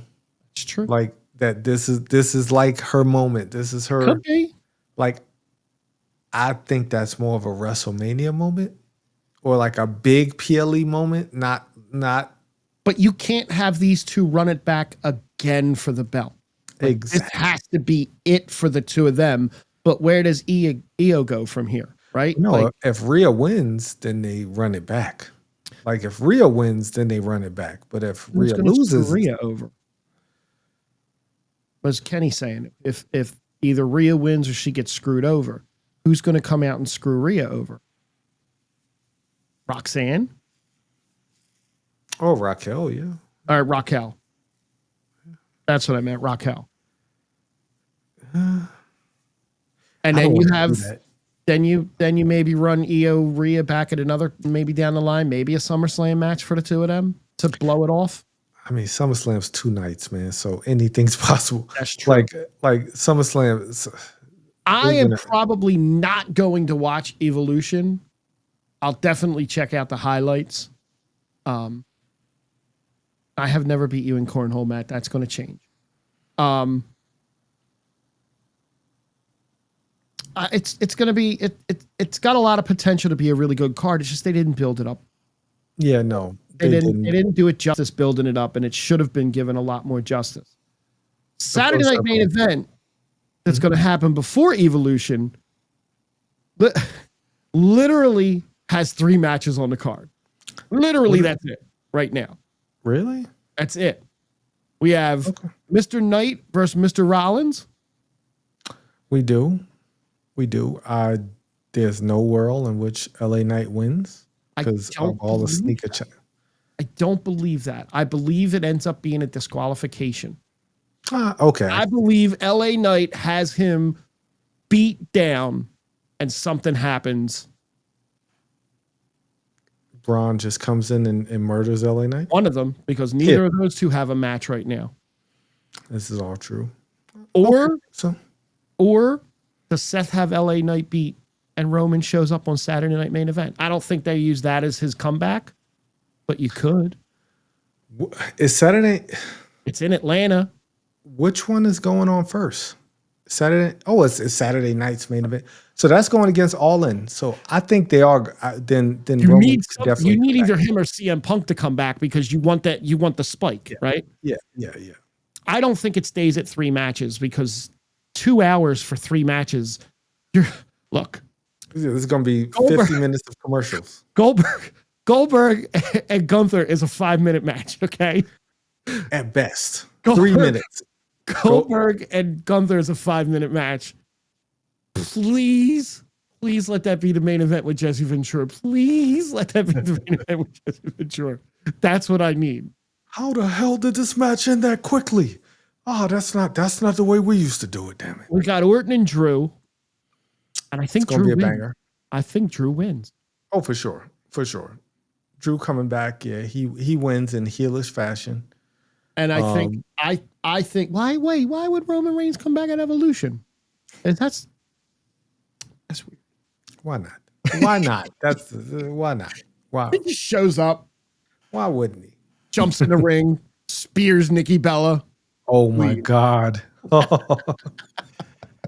It's true. Like that. This is like her moment. This is her. Could be. Like, I think that's more of a WrestleMania moment. Or like a big PLE moment, not. But you can't have these two run it back again for the belt. Exactly. This has to be it for the two of them. But where does Io go from here, right? No, if Rhea wins, then they run it back. Like if Rhea wins, then they run it back. But if Rhea loses, Rhea over. What's Kenny saying? If either Rhea wins or she gets screwed over, who's going to come out and screw Rhea over? Roxanne? Oh, Raquel, yeah. All right, Raquel. That's what I meant, Raquel. And then Then you maybe run Io Rhea back at another, maybe down the line, maybe a SummerSlam match for the two of them to blow it off. I mean, SummerSlam's 2 nights, man. So anything's possible. That's true. Like SummerSlam. I am probably not going to watch Evolution. I'll definitely check out the highlights. I have never beat you in cornhole, Matt. That's going to change. It's going to be it's got a lot of potential to be a really good card. It's just they didn't build it up. Yeah, no. They didn't do it justice building it up, and it should have been given a lot more justice. Saturday night main event that's going to happen before Evolution literally has 3 matches on the card. Literally, that's it right now. Really? That's it. We have Mr. Knight versus Mr. Rollins. We do. There's no world in which LA Knight wins because of all the sneaker. I don't believe that. I believe it ends up being a disqualification. Okay. I believe LA Knight has him beat down and something happens. Braun just comes in and murders LA Knight? One of them, because neither of those two have a match right now. This is all true. Or does Seth have LA Knight beat and Roman shows up on Saturday Night Main Event? I don't think they use that as his comeback, but you could. Is Saturday? It's in Atlanta. Which one is going on first? Saturday? Oh, it's Saturday night's main event. So that's going against All In. So I think they are. Then you need either him or CM Punk to come back because you want that. You want the spike, right? Yeah. I don't think it stays at 3 matches because 2 hours for 3 matches. Look. This is going to be 50 minutes of commercials. Goldberg and Gunther is a 5-minute match. Okay. At best, 3 minutes. Goldberg and Gunther is a 5-minute match. Please let that be the main event with Jesse Ventura. Please let that be the main event with Jesse Ventura. That's what I need. How the hell did this match end that quickly? Oh, that's not the way we used to do it. Damn it. We got Orton and Drew, and I think Drew wins. Banger. I think Drew wins. Oh, for sure. Drew coming back. Yeah, he wins in heelish fashion. And I think why would Roman Reigns come back at Evolution? That's weird. Why not? Why not? Why not? Wow. He just shows up. Why wouldn't he? Jumps in the ring, spears Nikki Bella. Oh my God.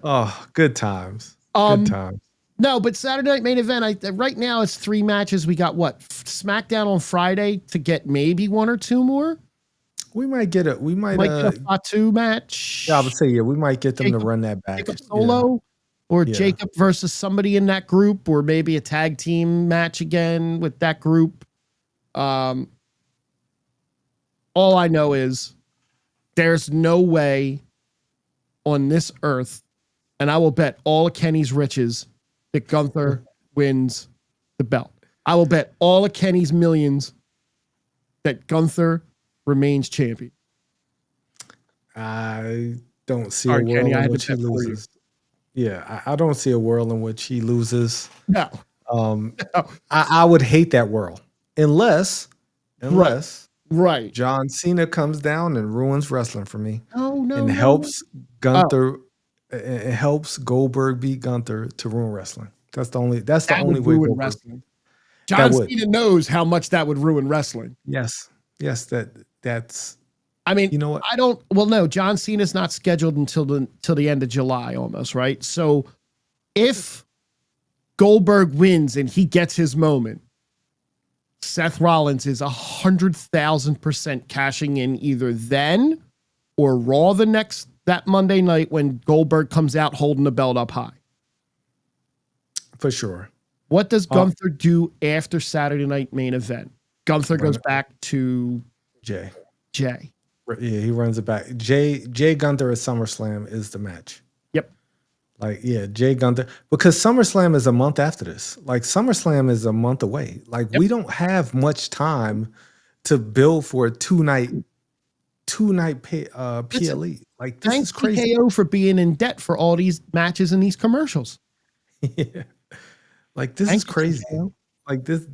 Oh, good times. Good times. No, but Saturday Night Main Event, right now it's 3 matches. We got what? SmackDown on Friday to get maybe 1 or 2 more. We might get a Fatu match. Yeah, I would say, we might get them to run that back. Jacob Solo or Jacob versus somebody in that group, or maybe a tag team match again with that group. All I know is there's no way on this earth, and I will bet all of Kenny's riches that Gunther wins the belt. I will bet all of Kenny's millions that Gunther remains champion. I don't see a world in which he loses. Yeah, I don't see a world in which he loses. No. I would hate that world unless right. John Cena comes down and ruins wrestling for me. No. Helps Gunther. It helps Goldberg beat Gunther to ruin wrestling. That's the only way ruin wrestling. John Cena knows how much that would ruin wrestling. Yes, that's. I mean, you know what? No, John Cena's not scheduled until the end of July almost, right? So if Goldberg wins and he gets his moment, Seth Rollins is 100,000% cashing in either then or Raw that Monday night when Goldberg comes out holding the belt up high. For sure. What does Gunther do after Saturday Night Main Event? Gunther goes back to Jay. Yeah, he runs it back. Jay Gunther at SummerSlam is the match. Yep. Jay Gunther, because SummerSlam is a month after this. SummerSlam is a month away. We don't have much time to build for a two-night PLE. Thanks TKO for being in debt for all these matches and these commercials. Yeah. Like this is Thank you, crazy. Shane. Like this.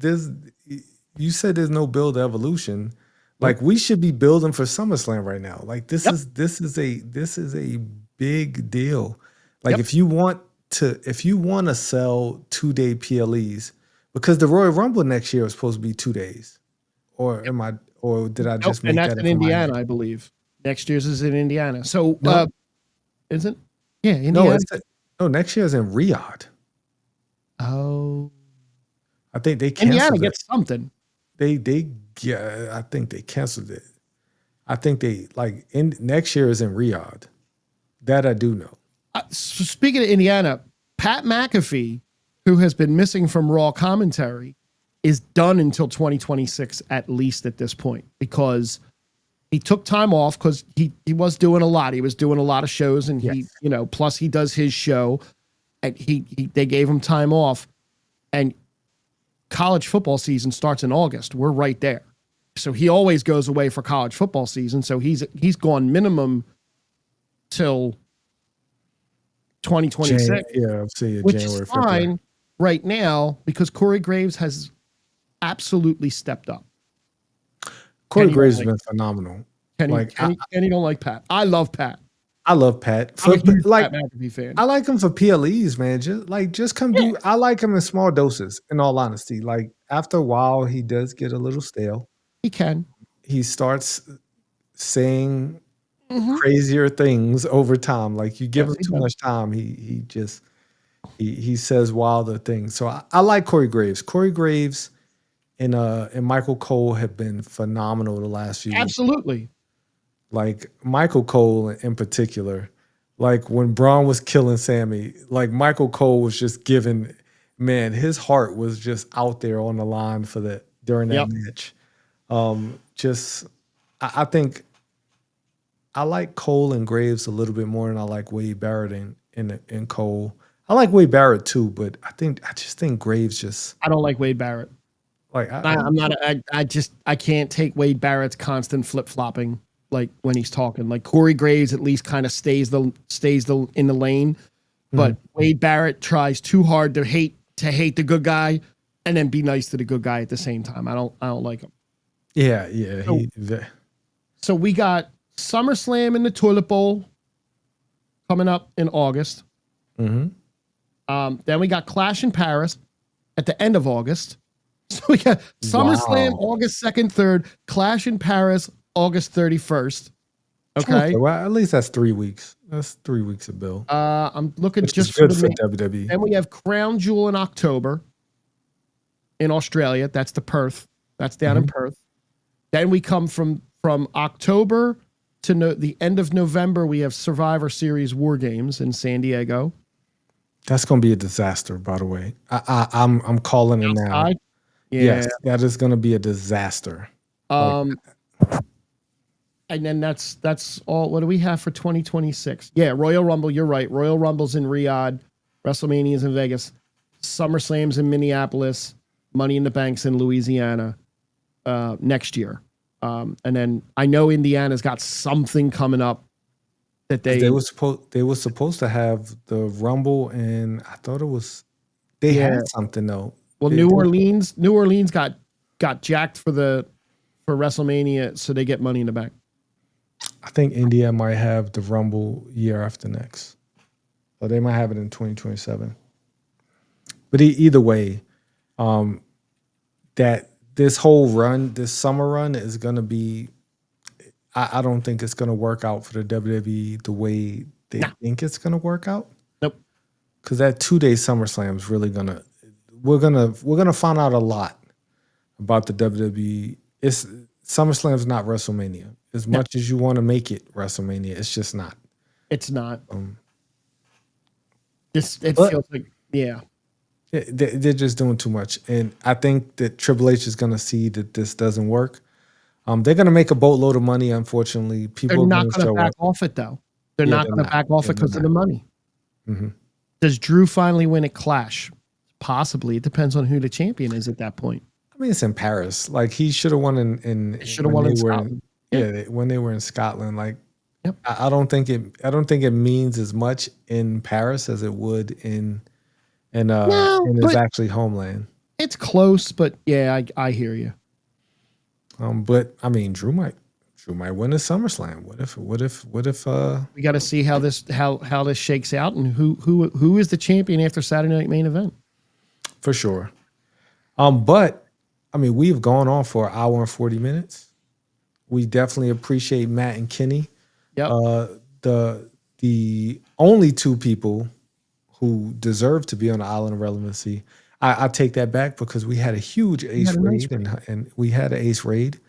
You said there's no build to Evolution. Nope. Like we should be building for SummerSlam right now. Like Yep. this is a big deal. Like Yep. if you want to sell 2-day PLEs, because the Royal Rumble next year is supposed to be 2 days, or did I Nope. just And make that's that in up in my head? Indiana, I believe. Next year's is in Indiana. So, No, isn't? Yeah, no, Indiana. no. Next year is in Riyadh. Oh, I think they Indiana canceled it. gets something. Yeah, I think they canceled it. I think they next year is in Riyadh. That I do know. So speaking of Indiana, Pat McAfee, who has been missing from Raw commentary, is done until 2026 at least at this point, because he took time off because he was doing a lot. He was doing a lot of shows, and Yes. plus he does his show, and they gave him time off, and college football season starts in August. We're right there. So he always goes away for college football season. So he's gone minimum till 2026, I'll see you which January, is fine right now because Corey Graves has absolutely stepped up. Corey Kenny Graves don't has been phenomenal. Kenny don't like Pat. I love Pat. I love Pat. I'm a huge Pat McAfee fan. I like him for PLEs, man. Just come do. I like him in small doses. In all honesty, like after a while, he does get a little stale. He can. He starts saying crazier things over time. Like you give him too much time, he just says wilder things. So I like Corey Graves. Corey Graves and Michael Cole have been phenomenal the last few weeks. Absolutely. Like Michael Cole in particular, like when Braun was killing Sammy, like Michael Cole was just giving, man, his heart was just out there on the line for during that match. I think I like Cole and Graves a little bit more than I like Wade Barrett and Cole. I like Wade Barrett too, but I just think Graves just. I don't like Wade Barrett. Like I can't take Wade Barrett's constant flip flopping. Like when he's talking, like Corey Graves at least kind of stays in the lane, but Wade Barrett tries too hard to hate the good guy and then be nice to the good guy at the same time. I don't like him. Yeah. So we got SummerSlam in the Toilet Bowl coming up in August. Then we got Clash in Paris at the end of August. So we got SummerSlam August 2nd, 3rd, Clash in Paris August 31st. Okay. Well, at least that's 3 weeks. That's 3 weeks of bill. I'm looking Which just is good for the WWE. And we have Crown Jewel in October in Australia. That's the Perth. That's down in Perth. Then we come from October to the end of November. We have Survivor Series War Games in San Diego. That's going to be a disaster, by the way. I'm calling it now. Yeah. Yes, that is going to be a disaster. And then that's all. What do we have for 2026? Yeah, Royal Rumble. You're right. Royal Rumble's in Riyadh. WrestleMania's in Vegas. SummerSlam's in Minneapolis. Money in the Bank's in Louisiana next year. And then I know Indiana's got something coming up that they were supposed to have the Rumble, and I thought it was they had something though. Well, New Orleans got jacked for WrestleMania, so they get Money in the Bank. I think India might have the Rumble year after next, or they might have it in 2027. But either way, that this whole run, this summer run, is going to be. I don't think it's going to work out for the WWE the way they think it's going to work out. Nope. Because that 2-day SummerSlam is really gonna. We're gonna find out a lot about the WWE. SummerSlam's not WrestleMania. As much as you want to make it WrestleMania, it's just not. It's not. Feels like they're just doing too much, and I think that Triple H is going to see that this doesn't work. They're going to make a boatload of money. Unfortunately, they're not going to back off it though. They're not going to back off it because of the money. Does Drew finally win at Clash? Possibly. It depends on who the champion is at that point. I mean, it's in Paris. Like he should have won in Scotland. When they were in Scotland. Like, I don't think it means as much in Paris as it would in and No, and is but actually Homeland. it's close. But yeah, I hear you. But I mean, Drew might win a SummerSlam. What if We got to see how this shakes out and who is the champion after Saturday Night Main Event. for sure. But I mean, we've gone on for an hour and 40 minutes. We definitely appreciate Matt and Kenny. Yep. The only two people who deserve to be on the Island of Relevancy. I take that back because we had a huge ace had a nice raid and we had an ace raid.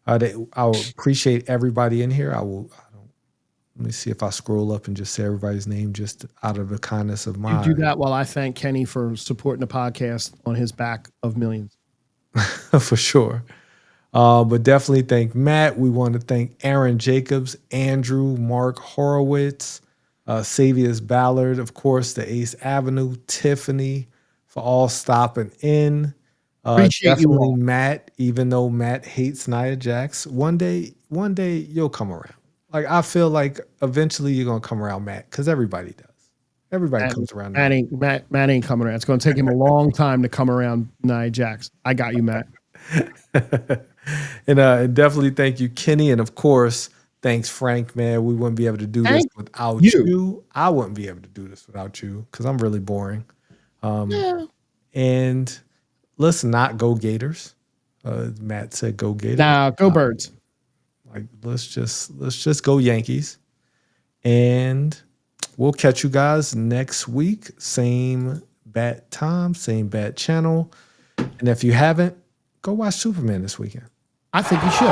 I'll appreciate everybody in here. Let me see if I scroll up and just say everybody's name just out of the kindness of You my do that while I thank Kenny for supporting the podcast on his back of millions. for sure. But definitely thank Matt. We want to thank Aaron Jacobs, Andrew, Mark Horowitz, Savius Ballard, of course, the Ace Avenue, Tiffany, for all stopping in. Appreciate you Definitely all. Matt, even though Matt hates Nia Jax, one day you'll come around. Like I feel like eventually you're gonna come around, Matt, because everybody does. Everybody comes around. Matt ain't coming around. It's going to take him a long time to come around Nia Jax. I got you, Matt. And definitely thank you, Kenny, and of course, thanks, Frank. Man, we wouldn't be able to do this without you. I wouldn't be able to do this without you because I'm really boring. And let's not go Gators. Matt said go Gators. Nah, go Birds. Like let's just go Yankees. And we'll catch you guys next week. Same bat time, same bat channel. And if you haven't, go watch Superman this weekend. I think you should.